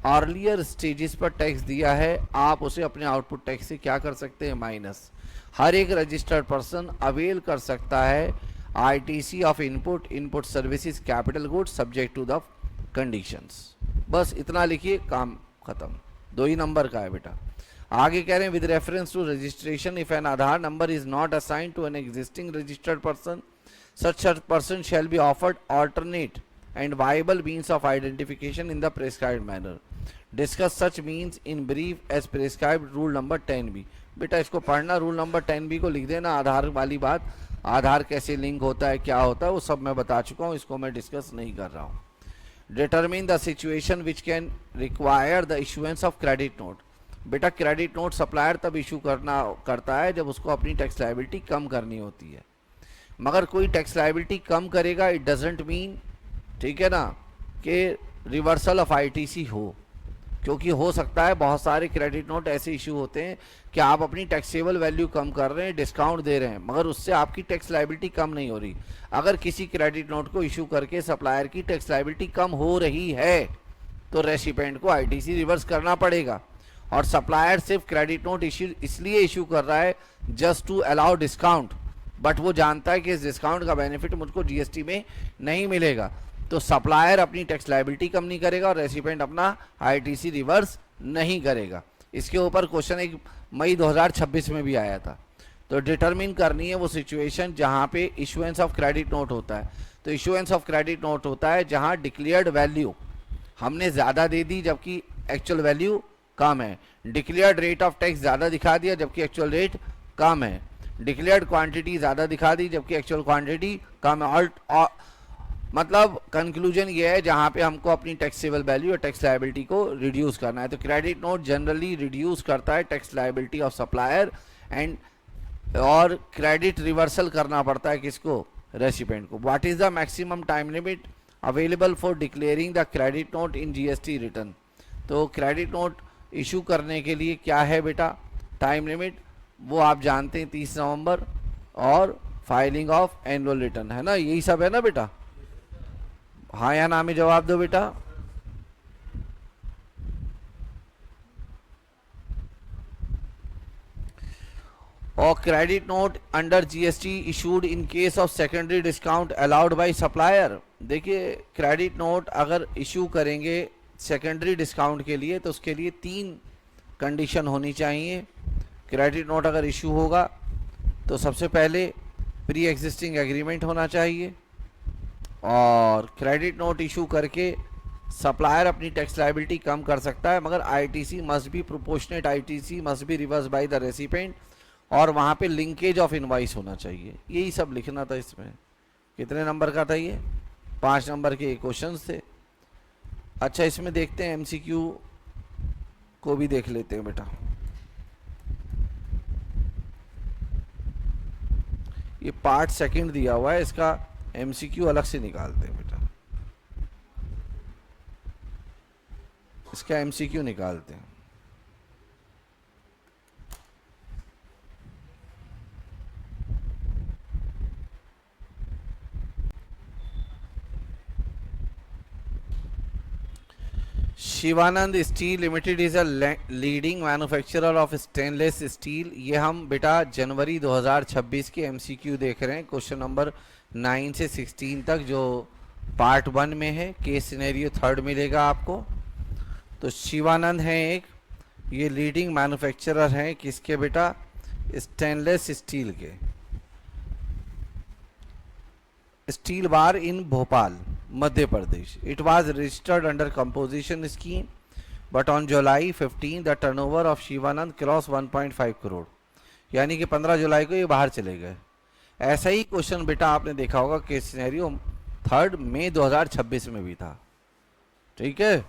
अर्लियर स्टेजेस पर टैक्स दिया है आप उसे अपने आउटपुट टैक्स से क्या कर सकते हैं, माइनस। हर एक रजिस्टर्ड पर्सन अवेल कर सकता है ITC of input services capital goods subject to the conditions. बस इतना लिखिए, काम खत्म। 2 ही नंबर का है बेटा। आगे कह रहे हैं with reference to registration if an Aadhaar number is not assigned to an existing registered person such a person shall be offered alternate and viable means of identification in the prescribed manner. Discuss such means in brief as prescribed rule number 10B. बेटा इसको पढ़ना, rule number 10B को लिख देना। आधार वाली बात, आधार कैसे link होता है, क्या होता है, वो सब मैं बता चुका हूँ, इसको मैं डिस्कस नहीं कर रहा हूँ। Determine the situation which can require the issuance of credit note. बेटा क्रेडिट नोट सप्लायर तब इशू करता है जब उसको अपनी टैक्स लायबिलिटी कम करनी होती है। मगर कोई टैक्स लायबिलिटी कम करेगा इट डजेंट मीन, ठीक है ना, कि रिवर्सल ऑफ ITC हो। क्योंकि हो सकता है बहुत सारे क्रेडिट नोट ऐसे इशू होते हैं कि आप अपनी टैक्सेबल वैल्यू कम कर रहे हैं, डिस्काउंट दे रहे हैं, मगर उससे आपकी टैक्स लायबिलिटी कम नहीं हो रही। अगर किसी क्रेडिट नोट को इशू करके सप्लायर की टैक्स लायबिलिटी कम हो रही है तो रेसिपेंट को आईटीसी रिवर्स करना पड़ेगा। और सप्लायर सिर्फ क्रेडिट नोट इसलिए इशू कर रहा है just to allow discount, but वो जानता है कि इस डिस्काउंट का बेनिफिट मुझको जीएसटी में नहीं मिलेगा, तो सप्लायर अपनी टैक्स लायबिलिटी कम नहीं करेगा और रेसिपेंट अपना आईटीसी रिवर्स नहीं करेगा। इसके ऊपर क्वेश्चन एक मई 2026 में भी आया था। तो डिटरमिन करनी है वो सिचुएशन जहां पे इशुएंस ऑफ क्रेडिट नोट होता है। तो इशुएंस ऑफ क्रेडिट नोट होता है जहां डिक्लेयर्ड वैल्यू हमने ज़्यादा दे दी जबकि एक्चुअल वैल्यू कम है, डिक्लेयर्ड रेट ऑफ टैक्स ज़्यादा दिखा दिया जबकि एक्चुअल रेट कम है, डिक्लेयर्ड क्वांटिटी ज़्यादा दिखा दी जबकि एक्चुअल क्वांटिटी कम है। और मतलब कंक्लूजन ये है जहाँ पे हमको अपनी टैक्सेबल वैल्यू और टैक्स लायबिलिटी को रिड्यूस करना है। तो क्रेडिट नोट जनरली रिड्यूस करता है टैक्स लायबिलिटी ऑफ सप्लायर और क्रेडिट रिवर्सल करना पड़ता है किसको, रेसिपेंट को। What is the maximum time limit available for declaring the credit note in GST return. तो क्रेडिट नोट इशू करने के लिए क्या है बेटा टाइम लिमिट, वो आप जानते हैं 30 नवंबर और फाइलिंग ऑफ एनुअल रिटर्न, है ना, यही सब है ना बेटा। हाँ या ना में जवाब दो बेटा। और credit note under GST issued in case of secondary discount allowed by supplier. देखिए क्रेडिट नोट अगर इशू करेंगे सेकेंडरी डिस्काउंट के लिए तो उसके लिए 3 कंडीशन होनी चाहिए। क्रेडिट नोट अगर इशू होगा तो सबसे पहले प्री एग्जिस्टिंग एग्रीमेंट होना चाहिए, और क्रेडिट नोट इशू करके सप्लायर अपनी टैक्स लायबिलिटी कम कर सकता है, मगर ITC must be proportionate, ITC must be reverse by the recipient, और वहाँ पे लिंकेज ऑफ इनवाइस होना चाहिए। यही सब लिखना था इसमें। कितने नंबर का था ये, 5 नंबर के क्वेश्चंस थे। अच्छा इसमें देखते हैं एमसीक्यू को भी देख लेते हैं बेटा। ये पार्ट सेकंड दिया हुआ है, इसका एमसीक्यू अलग से निकालते हैं बेटा, इसका एमसीक्यू निकालते हैं। Shivanand steel limited is a leading manufacturer of stainless steel. ये हम बेटा जनवरी 2026 के एमसीक्यू देख रहे हैं, क्वेश्चन नंबर 9 से 16 तक, जो पार्ट 1 में है। केस सिनेरियो 3rd मिलेगा आपको। तो शिवानंद हैं एक, ये लीडिंग मैन्युफैक्चरर हैं किसके बेटा, स्टेनलेस स्टील के। Steel bar in Bhopal Madhya Pradesh. It was registered under composition scheme but on July 15 the turnover of Shivanand cross 1.5 crore, यानी कि 15 जुलाई को ये बाहर चले गए। ऐसा ही क्वेश्चन बेटा आपने देखा होगा केस सिनेरियो 3rd मई 2026 में भी था, ठीक है।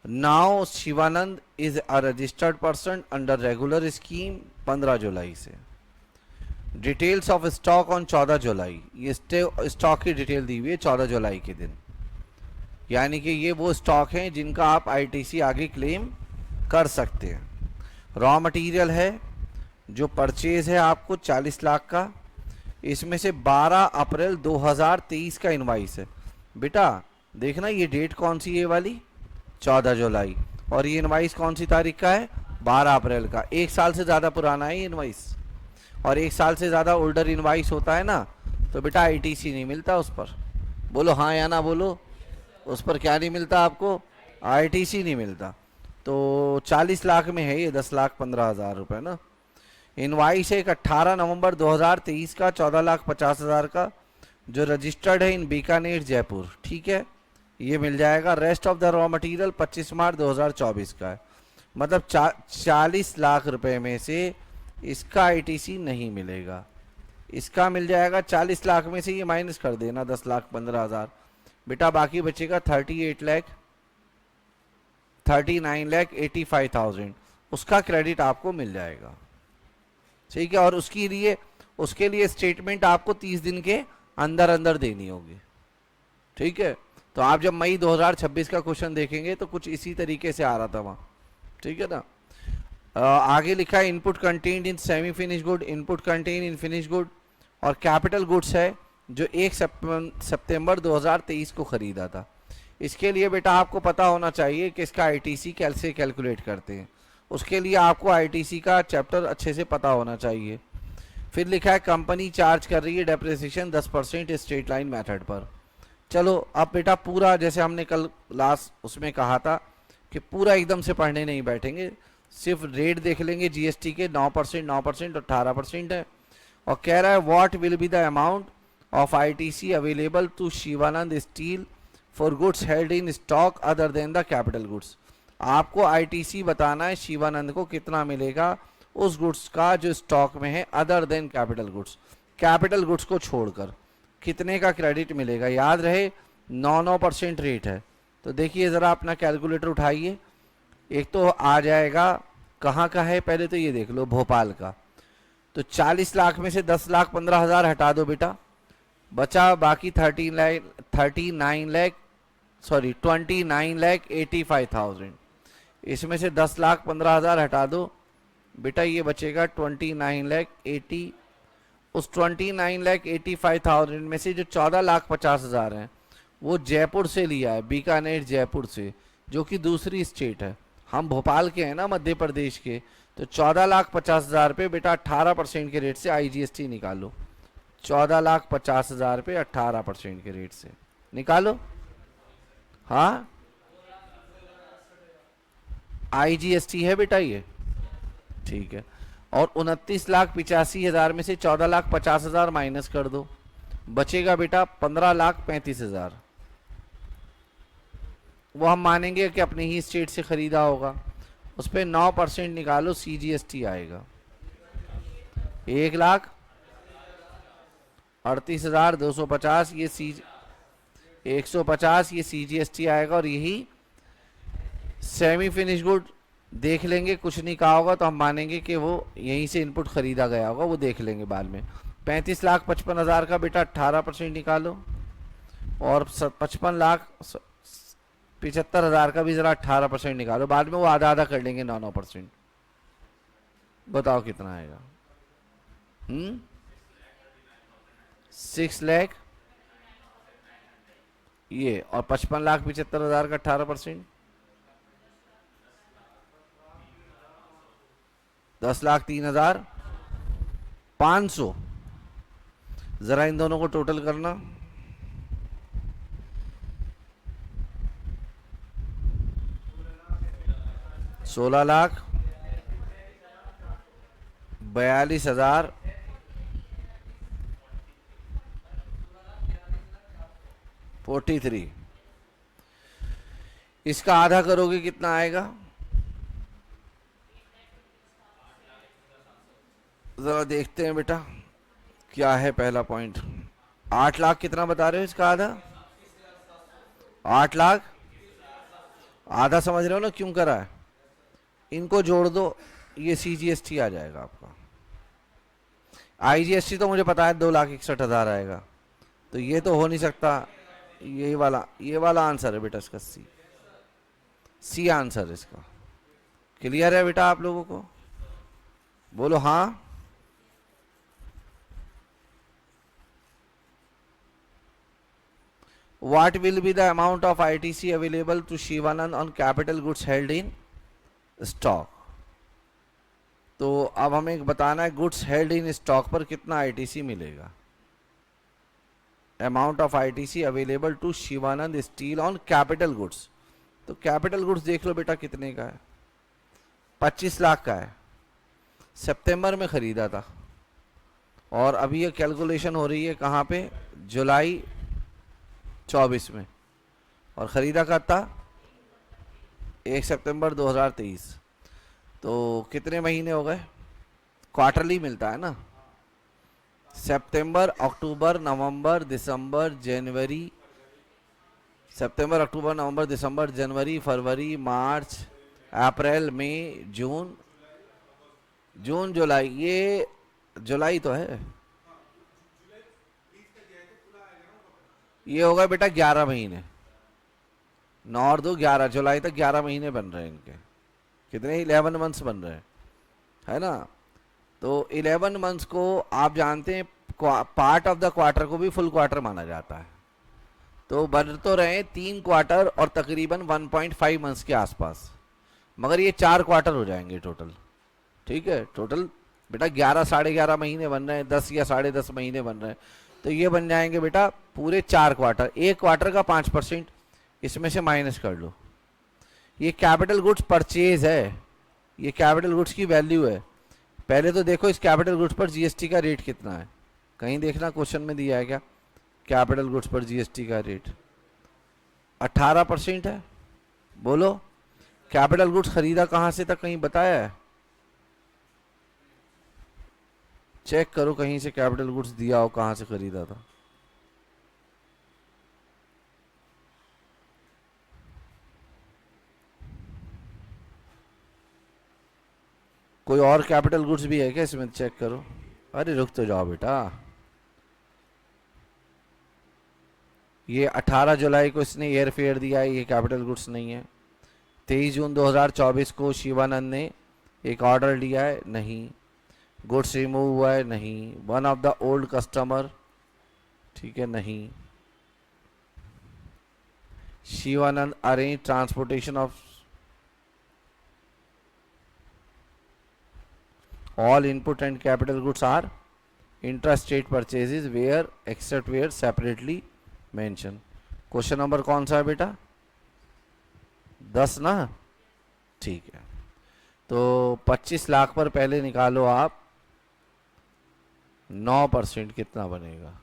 Now Shivanand is a registered person under regular scheme 15 जुलाई से। डिटेल्स ऑफ स्टॉक ऑन 14 जुलाई, ये स्टॉक की डिटेल दी हुई है 14 जुलाई के दिन, यानी कि ये वो स्टॉक हैं जिनका आप आईटीसी आगे क्लेम कर सकते हैं। रॉ मटेरियल है जो परचेज है आपको 40 लाख का, इसमें से 12 अप्रैल 2023 का इनवाइस है बेटा। देखना ये डेट कौन सी है, ये वाली 14 जुलाई, और ये इनवाइस कौन सी तारीख का है, 12 अप्रैल का। 1 साल से ज़्यादा पुराना है ये इनवाइस, और 1 साल से ज़्यादा ओल्डर इनवाइस होता है ना, तो बेटा आईटीसी नहीं मिलता उस पर। बोलो हाँ या ना बोलो, उस पर क्या नहीं मिलता आपको, आईटीसी नहीं मिलता। तो 40 लाख में है ये, 10,15,000 रुपये ना। इनवाइस है एक 18 नवंबर 2023 का 14,50,000 का, जो रजिस्टर्ड है इन बीकानेर जयपुर, ठीक है, ये मिल जाएगा। Rest of the raw material 25 मार्च 2024 का है, मतलब 40 लाख रुपए में से इसका आईटीसी नहीं मिलेगा। इसका मिल जाएगा 40 लाख में से, ये माइनस कर देना 10,15,000 बेटा, बाकी बचेगा 39,85,000, उसका क्रेडिट आपको मिल जाएगा, ठीक है। और उसके लिए स्टेटमेंट आपको 30 दिन के अंदर अंदर देनी होगी, ठीक है। तो आप जब मई 2026 का क्वेश्चन देखेंगे तो कुछ इसी तरीके से आ रहा था वहाँ, ठीक है ना। आगे लिखा है input contained in semi finish good, input contain in finish good, और कैपिटल गुड्स है जो 1 सितंबर 2023 को खरीदा था। इसके लिए बेटा आपको पता होना चाहिए कि इसका आईटीसी कैसे कैलकुलेट करते हैं, उसके लिए आपको आईटीसी का चैप्टर अच्छे से पता होना चाहिए। फिर लिखा है कंपनी चार्ज कर रही है डेप्रिसिएशन 10% स्ट्रेट लाइन मेथड पर। चलो अब बेटा पूरा जैसे हमने कल लास्ट उसमें कहा था कि पूरा एकदम से पढ़ने नहीं बैठेंगे, सिर्फ रेट देख लेंगे जीएसटी के 9%, 9% और 18% है। और कह रहा है what will be the amount of ITC available to Shivanand steel for goods held in stock other than the capital goods. आपको आईटीसी बताना है शिवानंद को कितना मिलेगा उस गुड्स का जो स्टॉक में है other than capital goods, capital goods को छोड़कर कितने का क्रेडिट मिलेगा। याद रहे 9% रेट है। तो देखिए ज़रा अपना कैलकुलेटर उठाइए, एक तो आ जाएगा कहाँ का है, पहले तो ये देख लो भोपाल का। तो 40 लाख में से 10,15,000 हटा दो बेटा, बचा बाकी 29,85,000। इसमें से 10,15,000 हटा दो बेटा, ये बचेगा 29,80,000। उस 29,85,000 में से जो 14,50,000 हैं वो जयपुर से लिया है, बीकानेर जयपुर से, जो कि दूसरी स्टेट है। हम भोपाल के हैं ना, मध्य प्रदेश के। तो 14,50,000 पे बेटा 18% के रेट से आईजीएसटी निकालो। 14,50,000 पे 18% के रेट से निकालो। हाँ आईजीएसटी है बेटा ये, ठीक है। और 29,85,000 में से 14,50,000 माइनस कर दो, बचेगा बेटा 15,35,000। वो हम मानेंगे कि अपनी ही स्टेट से खरीदा होगा, उस पर 9% निकालो, सीजीएसटी आएगा 1,38,250। ये 150 ये सीजीएसटी आएगा। और यही सेमी फिनिश गुड देख लेंगे, कुछ नहीं कहा होगा तो हम मानेंगे कि वो यहीं से इनपुट खरीदा गया होगा, वो देख लेंगे बाद में। 35,55,000 का बेटा 18% निकालो, और 55,75,000 का भी ज़रा 18% निकालो, बाद में वो आधा आधा कर लेंगे 9%। बताओ कितना आएगा। 6 लाख ये, और 55,75,000 का 18%, 10,03,500। जरा इन दोनों को टोटल करना, 16,42,000 43। इसका आधा करोगे कितना आएगा, जरा देखते हैं बेटा क्या है पहला पॉइंट। 8 लाख कितना बता रहे हो इसका आधा, 8 लाख आधा, समझ रहे हो ना क्यों करा है। इनको जोड़ दो, ये सीजीएसटी आ जाएगा आपका। आईजीएसटी तो मुझे पता है 2,61,000 आएगा, तो ये तो हो नहीं सकता। ये वाला आंसर है बेटा इसका, सी आंसर इसका। क्लियर है बेटा आप लोगों को, बोलो हाँ। What will be the amount of ITC available to Shivanand on capital goods held in stock? तो अब हमें बताना है गुड्स हेल्ड इन स्टॉक पर कितना आईटीसी मिलेगा। Amount of ITC available to Shivanand steel on capital goods. तो कैपिटल गुड्स देख लो बेटा कितने का है, 25 लाख का है, सितंबर में खरीदा था। और अभी ये कैलकुलेशन हो रही है कहाँ पे, जुलाई 24 में, और ख़रीदा कब था 1 सितंबर 2023। तो कितने महीने हो गए, क्वार्टरली मिलता है ना, सितंबर अक्टूबर नवंबर दिसंबर जनवरी, सितंबर अक्टूबर नवंबर दिसंबर जनवरी फरवरी मार्च अप्रैल मई जून जुलाई, ये जुलाई तो है, ये होगा बेटा 11 महीने। 9 और 2 11, जुलाई तक 11 महीने बन रहे हैं इनके, कितने 11 मंथ्स बन रहे हैं, है ना। तो 11 मंथ्स को आप जानते हैं पार्ट ऑफ द क्वार्टर को भी फुल क्वार्टर माना जाता है। तो बन तो रहे 3 क्वार्टर और तकरीबन 1.5 मंथ्स के आसपास, मगर ये 4 क्वार्टर हो जाएंगे टोटल। ठीक है, टोटल बेटा 11 साढ़े 11 महीने बन रहे हैं, 10 या साढ़े 10 महीने बन रहे हैं, तो ये बन जाएंगे बेटा पूरे 4 क्वार्टर। एक क्वार्टर का 5% इसमें से माइनस कर लो। ये कैपिटल गुड्स परचेज है, ये कैपिटल गुड्स की वैल्यू है। पहले तो देखो इस कैपिटल गुड्स पर जीएसटी का रेट कितना है, कहीं देखना क्वेश्चन में दिया है क्या, कैपिटल गुड्स पर जीएसटी का रेट 18% है। बोलो कैपिटल गुड्स खरीदा कहां से तक कहीं बताया है? चेक करो कहीं से कैपिटल गुड्स दिया हो, कहां से खरीदा था। कोई और कैपिटल गुड्स भी है क्या इसमें, चेक करो। अरे रुक तो जाओ बेटा, ये 18 जुलाई को इसने एयर फेयर दिया है, ये कैपिटल गुड्स नहीं है। 23 जून 2024 को शिवानंद ने एक ऑर्डर लिया है, नहीं। गुड्स रिमूव हुआ है, नहीं। One of the old customer, ठीक है, नहीं। Shivanand arrange transportation of all input and capital goods are intrastate purchases where except where separately mentioned। Question number कौन सा है बेटा, 10 ना, ठीक है। तो 25 लाख पर पहले निकालो आप 9%, कितना बनेगा,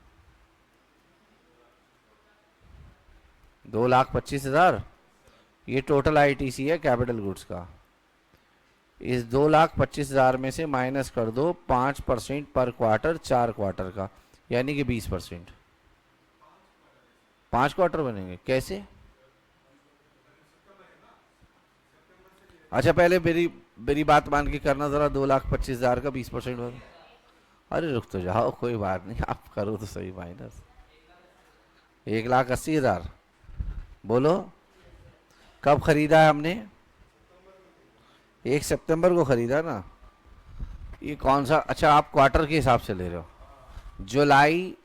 2,25,000। ये टोटल आईटीसी है कैपिटल गुड्स का। इस 2,25,000 में से माइनस कर दो 5% पर क्वार्टर, 4 क्वार्टर का, यानी कि 20%। 5 क्वार्टर बनेंगे कैसे? अच्छा पहले मेरी बात मान के करना जरा, 2,25,000 का 20% बनो। अरे रुक तो जाओ, कोई बात नहीं, आप करो तो सही माइनस। 1,80,000। बोलो कब खरीदा है हमने? 1 सितंबर को खरीदा ना। ये कौन सा, अच्छा आप क्वार्टर के हिसाब से ले रहे हो, जुलाई,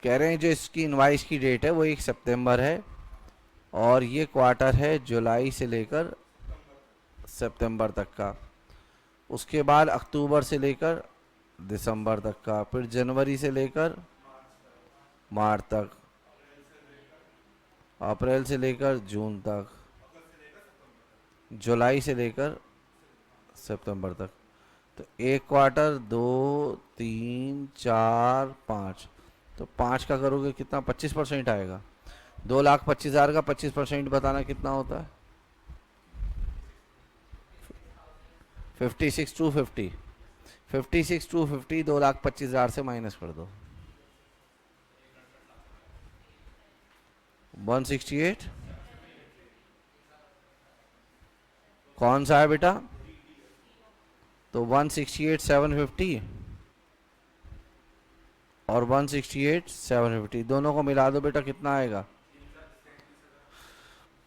कह रहे हैं जो इसकी इनवाइस की डेट है वो 1 सितंबर है, और ये क्वार्टर है जुलाई से लेकर सितंबर तक का, उसके बाद अक्टूबर से लेकर दिसंबर तक का, फिर जनवरी से लेकर मार्च तक, अप्रैल से लेकर जून तक, जुलाई से लेकर सितंबर तक। तो एक क्वार्टर 2 3 4 5, तो 5 का करोगे कितना, 25% आएगा। 2,25,000 का 25% बताना कितना होता है? 56,250। 56,250 2,25,000 से माइनस कर दो, 168। कौन सा है बेटा? तो 168,750 और 168,750 दोनों को मिला दो बेटा, कितना आएगा?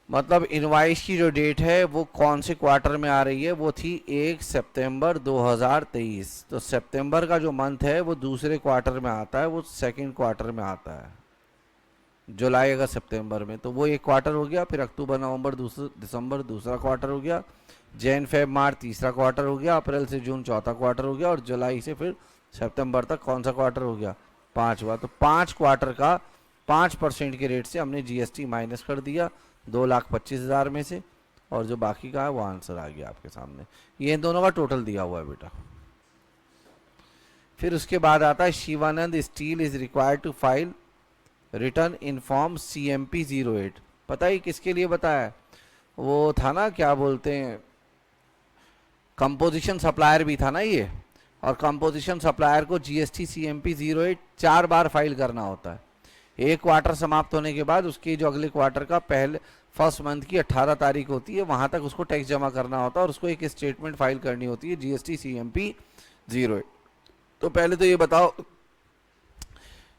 मतलब इनवाइस की जो डेट है वो कौन से क्वार्टर में आ रही है, वो थी 1 सितंबर 2023। तो सितंबर का जो मंथ है वो दूसरे क्वार्टर में आता है, वो सेकंड क्वार्टर में आता है, जुलाई अगस्त सितंबर में। तो वो एक क्वार्टर हो गया, फिर अक्टूबर नवंबर दिसंबर दूसरा क्वार्टर हो गया, जैन फेब मार्च तीसरा क्वार्टर हो गया, अप्रैल से जून चौथा क्वार्टर हो गया, और जुलाई से फिर सितंबर तक कौन सा क्वार्टर हो गया, 5वां। तो 5 क्वार्टर का 5% के रेट से हमने जीएसटी माइनस कर दिया 2,25,000 में से, और जो बाकी का है वो आंसर आ गया आपके सामने। ये इन दोनों का टोटल दिया हुआ है बेटा। फिर उसके बाद आता है Shivanand steel is required to file return in form CMP 08। पता ही किसके लिए बताया है? वो था ना, क्या बोलते हैं, कंपोजिशन सप्लायर भी था ना ये, और कंपोजिशन सप्लायर को GST CMP 08 4 बार फाइल करना होता है। एक क्वार्टर समाप्त होने के बाद उसके जो अगले क्वार्टर का पहले फर्स्ट मंथ की 18 तारीख होती है, वहां तक उसको टैक्स जमा करना होता है, और उसको एक स्टेटमेंट फाइल करनी होती है GST CMP 08। तो पहले तो ये बताओ,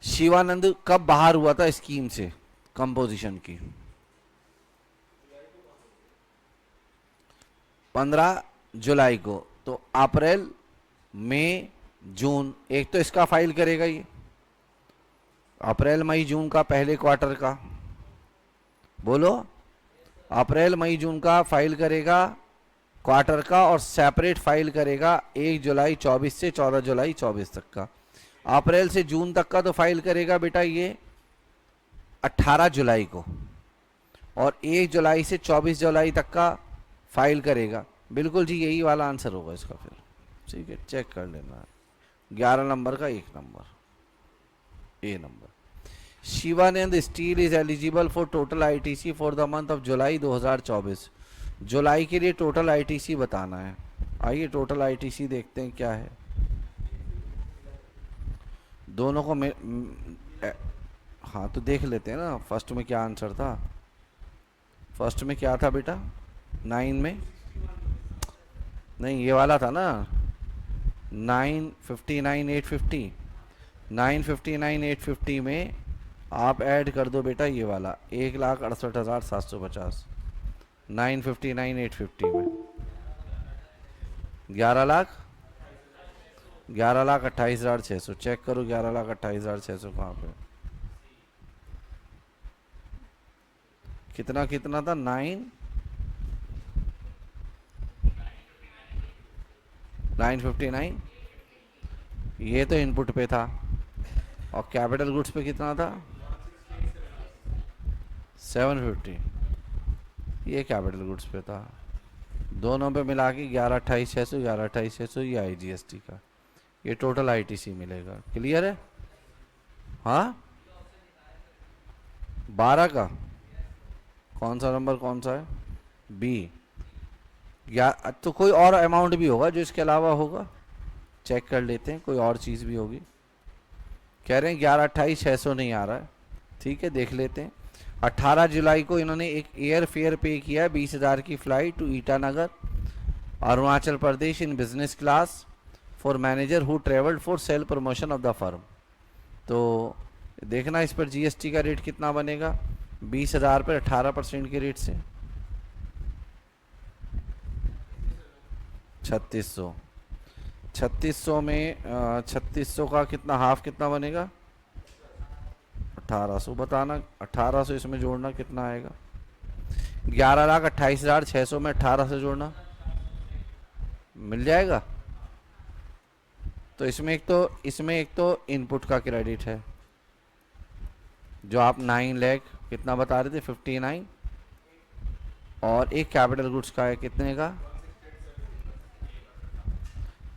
शिवानंद कब बाहर हुआ था स्कीम से कंपोजिशन की? 15 जुलाई को। तो अप्रैल, मई, जून, एक तो इसका फाइल करेगा ये, अप्रैल मई जून का पहले क्वार्टर का, बोलो, अप्रैल मई जून का फाइल करेगा क्वार्टर का, और सेपरेट फाइल करेगा 1 जुलाई 24 से 14 जुलाई 24 तक का। अप्रैल से जून तक का तो फाइल करेगा बेटा ये 18 जुलाई को, और 1 जुलाई से 24 जुलाई तक का फाइल करेगा। बिल्कुल जी, यही वाला आंसर होगा इसका फिर। ठीक है, चेक कर लेना। 11 नंबर का 1 number, A number. Shivanand steel is eligible for total ITC for the month of July 2024। जुलाई के लिए टोटल आईटीसी बताना है। आइए टोटल आईटीसी देखते हैं क्या है। दोनों को हाँ तो देख लेते हैं ना, फर्स्ट में क्या आंसर था। फर्स्ट में क्या था बेटा? 9 में नहीं, ये वाला था ना, 959 850। 959 850 में आप ऐड कर दो बेटा ये वाला 1,68,750। 959 850 में 11,28,600। चेक करो 11,28,600 कहाँ पे, कितना कितना था? 959, ये तो इनपुट पे था, और कैपिटल गुड्स पे कितना था? 750, ये कैपिटल गुड्स पे था। दोनों पे मिला के 11,28,600, 11,28,600 ये आईजीएसटी का, ये टोटल आईटीसी मिलेगा। क्लियर है? हाँ, 12 का कौन सा नंबर कौन सा है? बी। या तो कोई और अमाउंट भी होगा जो इसके अलावा होगा, चेक कर लेते हैं, कोई और चीज़ भी होगी। कह रहे हैं 11,28,600 नहीं आ रहा है, ठीक है देख लेते हैं। 18 जुलाई को इन्होंने एक एयर फेयर पे किया है 20,000 की flight to Itanagar Arunachal Pradesh in business class for manager who travelled for sale promotion of the firm. तो देखना इस पर जीएसटी का रेट कितना बनेगा। 20,000 पर 18% के रेट से 3600। 3600 में 3600 का कितना हाफ कितना बनेगा? 1800 बताना। 1800 इसमें जोड़ना कितना आएगा? 11,28,600 में 1800 जोड़ना मिल जाएगा। तो इसमें एक तो इनपुट का क्रेडिट है जो आप 9 लाख कितना बता रहे थे, 59, और एक कैपिटल गुड्स का है कितने का,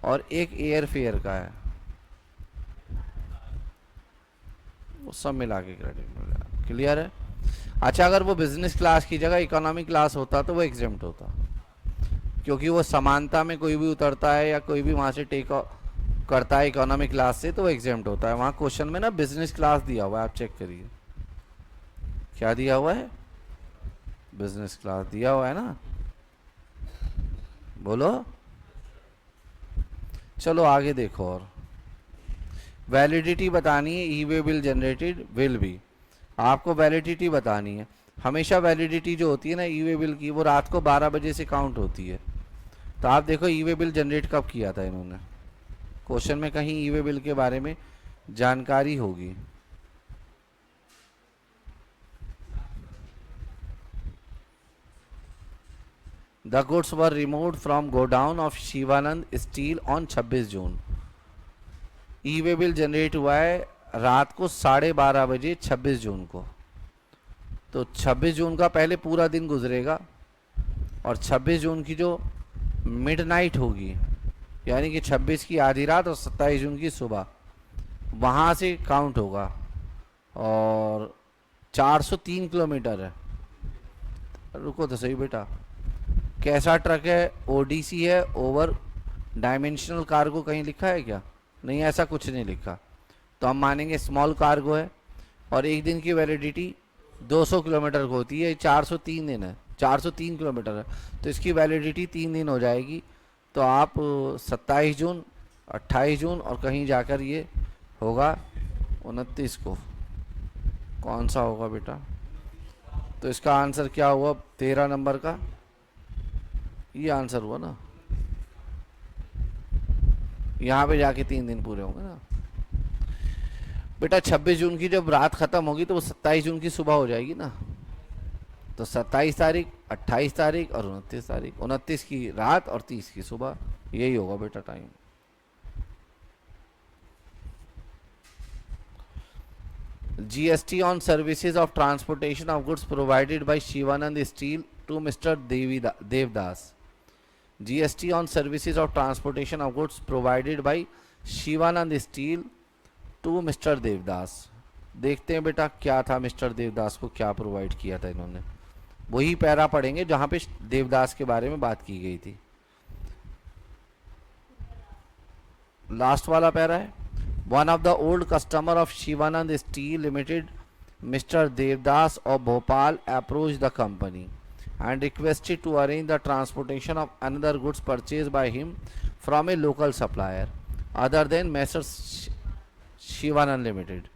और एक एयर फेयर का है, वो सब मिला के क्रेडिट मिल जाएगा। क्लियर है? अच्छा, अगर वो बिजनेस क्लास की जगह इकोनॉमिक क्लास होता तो वो एग्जेम्प्ट होता, क्योंकि वो समानता में कोई भी उतरता है या कोई भी वहाँ से टेक करता है इकोनॉमिक क्लास से, तो वो एग्जेम्प्ट होता है। वहाँ क्वेश्चन में ना बिजनेस क्लास दिया हुआ है, आप चेक करिए क्या दिया हुआ है, बिजनेस क्लास दिया हुआ है ना। बोलो, चलो आगे देखो। और वैलिडिटी बतानी है, E way bill generated will be, आपको वैलिडिटी बतानी है। हमेशा वैलिडिटी जो होती है ना ई वे बिल की, वो रात को 12 बजे से काउंट होती है। तो आप देखो ई वे बिल जनरेट कब किया था इन्होंने, क्वेश्चन में कहीं ई वे बिल के बारे में जानकारी होगी। The goods were removed from godown of Shivanand steel on 26 June. E way bill generate हुआ है रात को 12:30 बजे 26 जून को। तो 26 जून का पहले पूरा दिन गुजरेगा, और 26 जून की जो मिडनाइट होगी, यानी कि 26 की आधी रात और 27 जून की सुबह, वहाँ से काउंट होगा। और 403 किलोमीटर है। रुको तो सही बेटा, कैसा ट्रक है? ओडीसी है, ओवर डायमेंशनल कार्गो कहीं लिखा है क्या? नहीं, ऐसा कुछ नहीं लिखा। तो हम मानेंगे स्मॉल कार्गो है, और एक दिन की वैलिडिटी 200 किलोमीटर को होती है। 403 दिन है, 403 किलोमीटर है, तो इसकी वैलिडिटी 3 दिन हो जाएगी। तो आप 27 जून 28 जून, और कहीं जाकर ये होगा 29 को। कौन सा होगा बेटा? तो इसका आंसर क्या हुआ 13 नंबर का? ये आंसर हुआ ना। यहाँ पे जाके 3 दिन पूरे होंगे ना बेटा। 26 जून की जब रात खत्म होगी तो वो 27 जून की सुबह हो जाएगी ना। तो 27 तारीख, 28 तारीख और 29 तारीख। 29 की रात और 30 की सुबह, यही होगा बेटा time. GST on services of transportation of goods provided by Shivanand Steel to Mr. Devdas. GST on services of transportation of goods provided by Shivanand Steel to Mr. Devdas. देखते हैं बेटा क्या था, मिस्टर देवदास को क्या प्रोवाइड किया था इन्होंने। वही पैरा पढ़ेंगे जहां पे देवदास के बारे में बात की गई थी। लास्ट वाला पैरा है। One of the old customer of Shivanand Steel Limited, Mr. Devdas of Bhopal, approached the company and requested to arrange the transportation of another goods purchased by him from a local supplier other than Messrs. Shivanand Limited.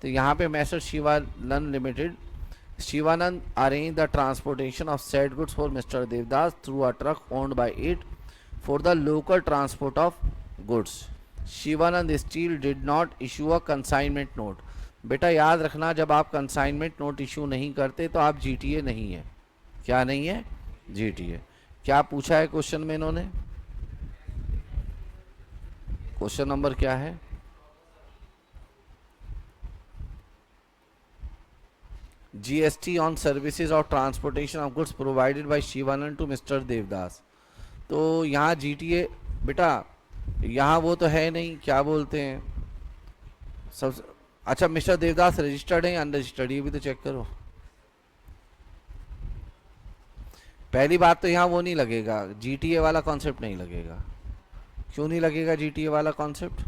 तो यहाँ पे Messrs. Shivanand Limited, Shivanand arranged the transportation of said goods for Mr. Devdas through a truck owned by it for the local transport of goods. Shivanand steel did not issue a consignment note. बेटा याद रखना, जब आप consignment note issue नहीं करते तो आप GTA नहीं है। क्या नहीं है? जीटीए। क्या पूछा है क्वेश्चन में इन्होंने? क्वेश्चन नंबर क्या है? GST on services of transportation of goods provided by Shivanand to mister Devdas. तो यहाँ जीटीए बेटा, यहाँ वो तो है नहीं, क्या बोलते हैं सब। अच्छा, मिस्टर देवदास रजिस्टर्ड है या अनरजिस्टर्ड, ये भी तो चेक करो। पहली बात तो यहाँ वो नहीं लगेगा, जीटीए वाला कॉन्सेप्ट नहीं लगेगा। क्यों नहीं लगेगा जीटीए वाला कॉन्सेप्ट?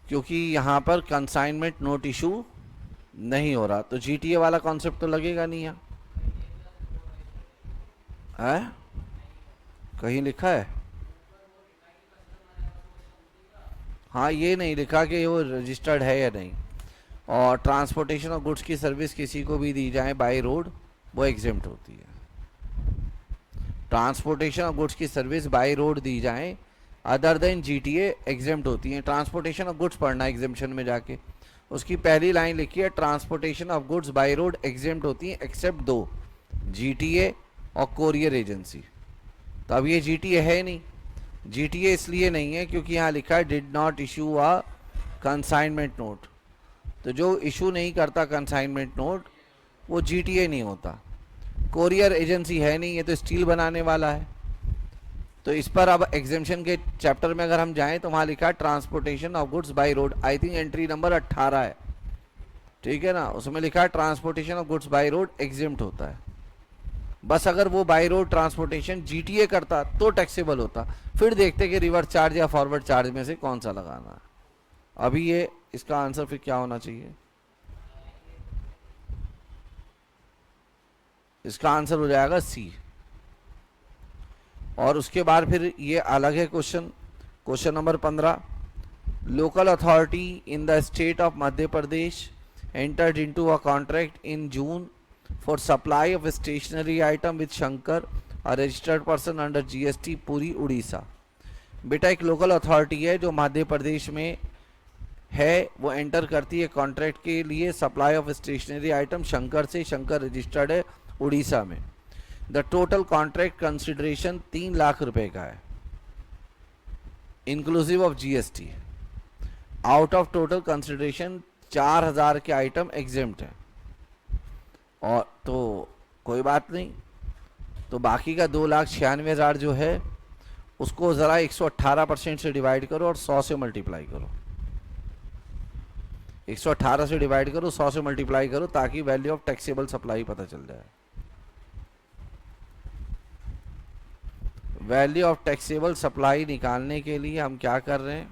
क्योंकि यहाँ पर कंसाइनमेंट नोट इशू नहीं हो रहा, तो जीटीए वाला कॉन्सेप्ट तो लगेगा नहीं यहाँ। है कहीं लिखा है? हाँ, ये नहीं लिखा कि वो रजिस्टर्ड है या नहीं। और ट्रांसपोर्टेशन ऑफ गुड्स की सर्विस किसी को भी दी जाए बाय रोड, वो एग्जेम्प्ट होती है। ट्रांसपोर्टेशन ऑफ गुड्स की सर्विस बाय रोड दी जाए अदर देन जीटीए, एग्जेम्प्ट होती है। ट्रांसपोर्टेशन ऑफ गुड्स पढ़ना एग्जेम्पशन में जाके, उसकी पहली लाइन लिखी है transportation of goods by road exempt होती है एक्सेप्ट दो, जीटीए और कोरियर एजेंसी। तो अब ये जीटीए है नहीं। जीटीए इसलिए नहीं है क्योंकि यहाँ लिखा है did not issue a consignment note. तो जो इशू नहीं करता कंसाइनमेंट नोट वो जीटीए नहीं होता। कोरियर एजेंसी है नहीं, ये तो स्टील बनाने वाला है। तो इस पर अब एग्जेम्पशन के चैप्टर में अगर हम जाएं तो वहाँ लिखा है transportation of goods by road, I think entry number 18 है, ठीक है ना। उसमें लिखा है transportation of goods by road exempt होता है। बस अगर वो बाय रोड ट्रांसपोर्टेशन जीटीए करता तो टैक्सेबल होता। फिर देखते कि रिवर्स चार्ज या फॉरवर्ड चार्ज में से कौन सा लगाना है। अभी ये इसका आंसर फिर क्या होना चाहिए? इसका आंसर हो जाएगा सी। और उसके बाद फिर ये अलग है question, question number 15। Local authority in the state of Madhya Pradesh entered into a contract in June for supply of stationery item with Shankar, a registered person under GST, Puri Orissa. बेटा एक लोकल अथॉरिटी है जो मध्य प्रदेश में है, वो एंटर करती है कॉन्ट्रैक्ट के लिए supply of stationery item Shankar से। शंकर रजिस्टर्ड है उड़ीसा में। The total contract consideration 3 lakh रुपए का है inclusive of GST. Out of total consideration 4000 के आइटम एग्जेम्प्ट है। और तो कोई बात नहीं, तो बाकी का 2,96,000 जो है उसको ज़रा 118% से डिवाइड करो और 100 से मल्टीप्लाई करो। 118 से डिवाइड करो, 100 से मल्टीप्लाई करो, ताकि वैल्यू ऑफ टैक्सेबल सप्लाई पता चल जाए। वैल्यू ऑफ टैक्सेबल सप्लाई निकालने के लिए हम क्या कर रहे हैं,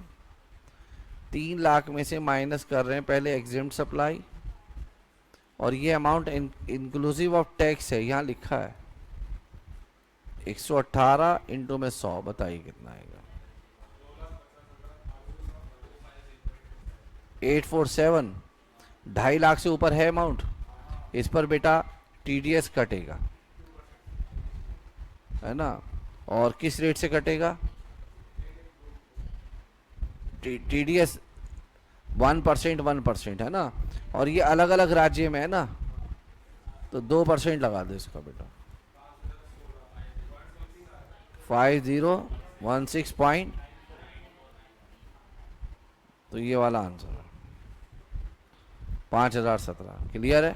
3 लाख में से माइनस कर रहे हैं पहले एग्जेम्प्ट सप्लाई, और ये अमाउंट इंक्लूसिव ऑफ टैक्स है, यहाँ लिखा है 118 इंटू में 100, बताइए कितना आएगा? 847। 2.5 लाख से ऊपर है अमाउंट, इस पर बेटा टीडीएस कटेगा, है ना? और किस रेट से कटेगा? टीडीएस 1%, 1% है ना? और ये अलग अलग राज्य में है ना, तो 2% लगा दो इसका बेटा। 5016 पॉइंट, तो ये वाला आंसर है 5017। क्लियर है?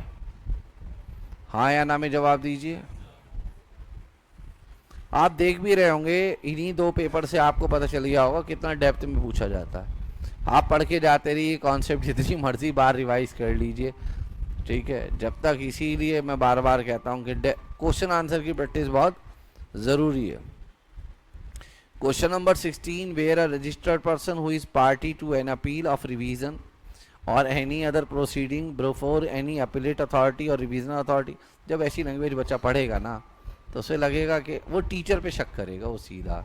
हाँ या ना में जवाब दीजिए। आप देख भी रहे होंगे, इन्हीं 2 पेपर से आपको पता चल गया होगा कितना डेप्थ में पूछा जाता है। आप पढ़ के जाते रहिए, कॉन्सेप्ट जितनी मर्जी बार रिवाइज कर लीजिए, ठीक है? जब तक, इसीलिए मैं बार बार कहता हूँ कि क्वेश्चन आंसर की प्रैक्टिस बहुत ज़रूरी है। Question number 16, where a registered person who is party to an appeal of revision और any other proceeding before any appellate authority और रिवीजन अथॉरिटी। जब ऐसी लैंग्वेज बच्चा पढ़ेगा ना, तो उसे लगेगा कि वो टीचर पे शक करेगा, वो सीधा,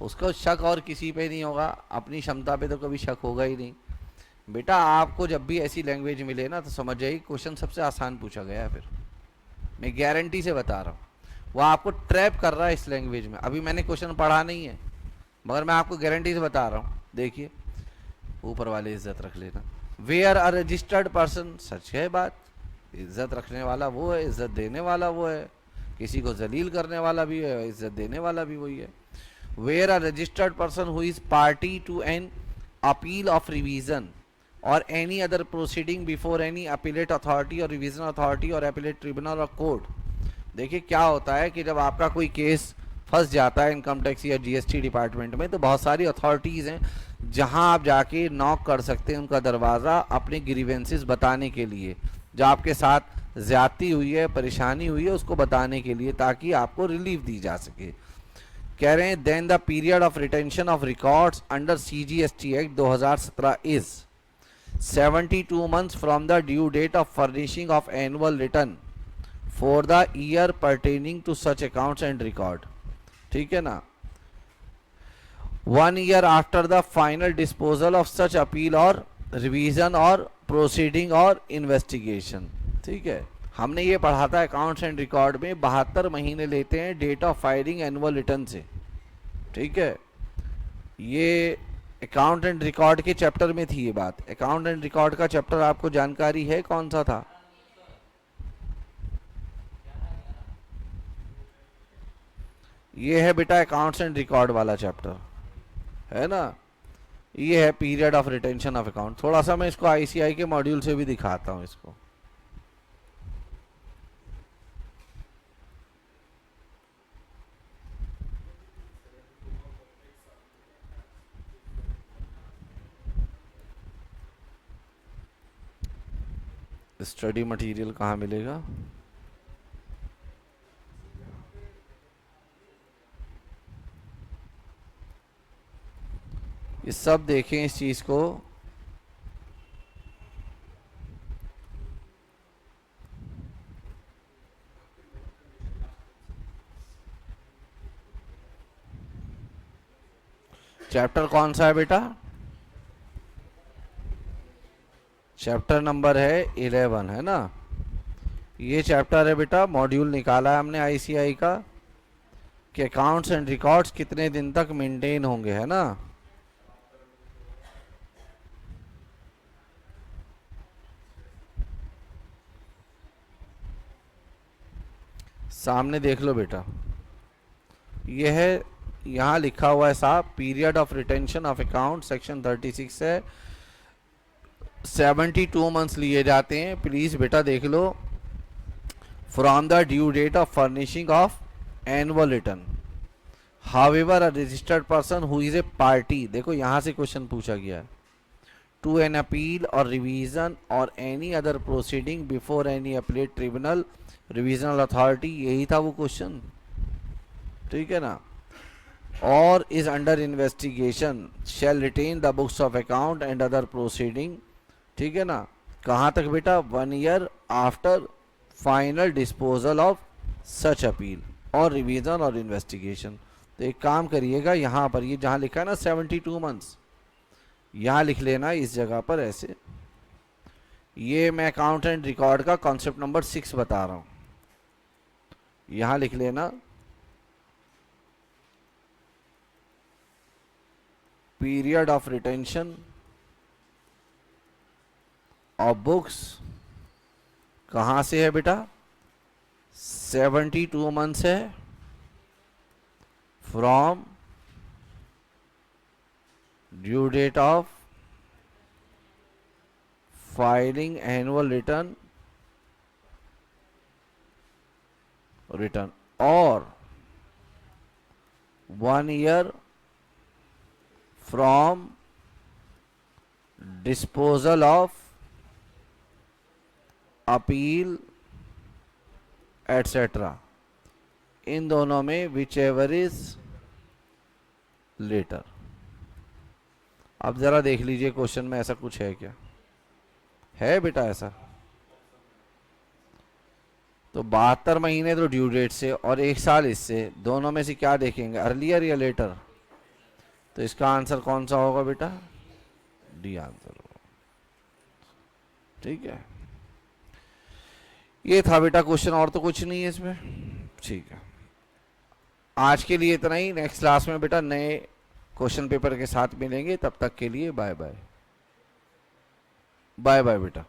उसका शक और किसी पे नहीं होगा, अपनी क्षमता पे तो कभी शक होगा ही नहीं। बेटा आपको जब भी ऐसी लैंग्वेज मिले ना, तो समझ जाइए क्वेश्चन सबसे आसान पूछा गया है। फिर मैं गारंटी से बता रहा हूँ, वो आपको ट्रैप कर रहा है इस लैंग्वेज में। अभी मैंने क्वेश्चन पढ़ा नहीं है, मगर मैं आपको गारंटी से बता रहा हूँ। देखिए, ऊपर वाले इज्जत रख लेना। वेयर अ रजिस्टर्ड पर्सन, सच है बात, इज्जत रखने वाला वो है, इज्जत देने वाला वो है, किसी को जलील करने वाला भी है, इज्जत देने वाला भी वही है। Where a registered person who is party to an appeal of revision और any other proceeding before any appellate authority और रिवीजन अथॉरिटी और अपीलेट ट्रिब्यूनल और कोर्ट। देखिए क्या होता है कि जब आपका कोई केस फंस जाता है इनकम टैक्स या जीएसटी डिपार्टमेंट में, तो बहुत सारी अथॉरिटीज़ हैं जहां आप जाके नॉक कर सकते हैं उनका दरवाज़ा, अपने ग्रीवेंसेस बताने के लिए, जो आपके साथ ज्यादती हुई है, परेशानी हुई है, उसको बताने के लिए, ताकि आपको रिलीफ दी जा सके। कह रहे हैं then the period of retention of records under CGST act 2017 is 72 months from the due date of furnishing of annual return for the year pertaining to such accounts and record। ठीक है ना? 1 year after the final disposal of such appeal or revision or proceeding or investigation। ठीक है, हमने ये पढ़ा था accounts and record में 72 महीने लेते हैं date of filing annual return से। ठीक है, ये अकाउंट एंड रिकॉर्ड के चैप्टर में थी ये बात। अकाउंट एंड रिकॉर्ड का चैप्टर आपको जानकारी है कौन सा था? ये है बेटा अकाउंट्स एंड रिकॉर्ड वाला चैप्टर, है ना? ये है period of retention of account. थोड़ा सा मैं इसको आईसीआई के मॉड्यूल से भी दिखाता हूं इसको। स्टडी मटेरियल कहाँ मिलेगा? ये सब देखें इस चीज को। चैप्टर कौन सा है बेटा? चैप्टर नंबर है 11, है ना? ये चैप्टर है बेटा, मॉड्यूल निकाला है हमने आईसीआई का कि अकाउंट्स एंड रिकॉर्ड्स कितने दिन तक मेंटेन होंगे, है ना? सामने देख लो बेटा, ये है, यहाँ लिखा हुआ है साहब, period of retention of account section 36 है, 72 मंथ्स लिए जाते हैं। प्लीज बेटा देख लो, from the due date of furnishing of annual return. However a registered person who is a party, देखो यहां से क्वेश्चन पूछा गया है, टू एन अपील और रिवीजन और any other proceeding before any appellate tribunal revisional authority, यही था वो क्वेश्चन। ठीक है ना? और is under investigation shall retain the books of account and other proceeding. ठीक है ना? कहाँ तक बेटा? 1 year after final disposal of such appeal और रिवीजन और इन्वेस्टिगेशन। तो एक काम करिएगा, यहाँ पर ये जहाँ लिखा है ना 72 मंथ्स, यहाँ लिख लेना इस जगह पर ऐसे। ये मैं अकाउंट एंड रिकॉर्ड का कॉन्सेप्ट नंबर 6 बता रहा हूँ, यहाँ लिख लेना period of retention of books कहाँ से है बेटा? 72 मंथ्स है from due date of filing annual return और 1 year from disposal of appeal etcetera. इन दोनों में विच एवर इज लेटर। अब जरा देख लीजिए क्वेश्चन में ऐसा कुछ है क्या? है बेटा ऐसा? तो 72 महीने तो ड्यू डेट से और 1 साल इससे, दोनों में से क्या देखेंगे, अर्लियर या लेटर? तो इसका आंसर कौन सा होगा बेटा? डी आंसर होगा। ठीक है, ये था बेटा क्वेश्चन, और तो कुछ नहीं है इसमें। ठीक है, आज के लिए इतना ही। नेक्स्ट क्लास में बेटा नए क्वेश्चन पेपर के साथ मिलेंगे, तब तक के लिए बाय बाय। बाय बाय बेटा।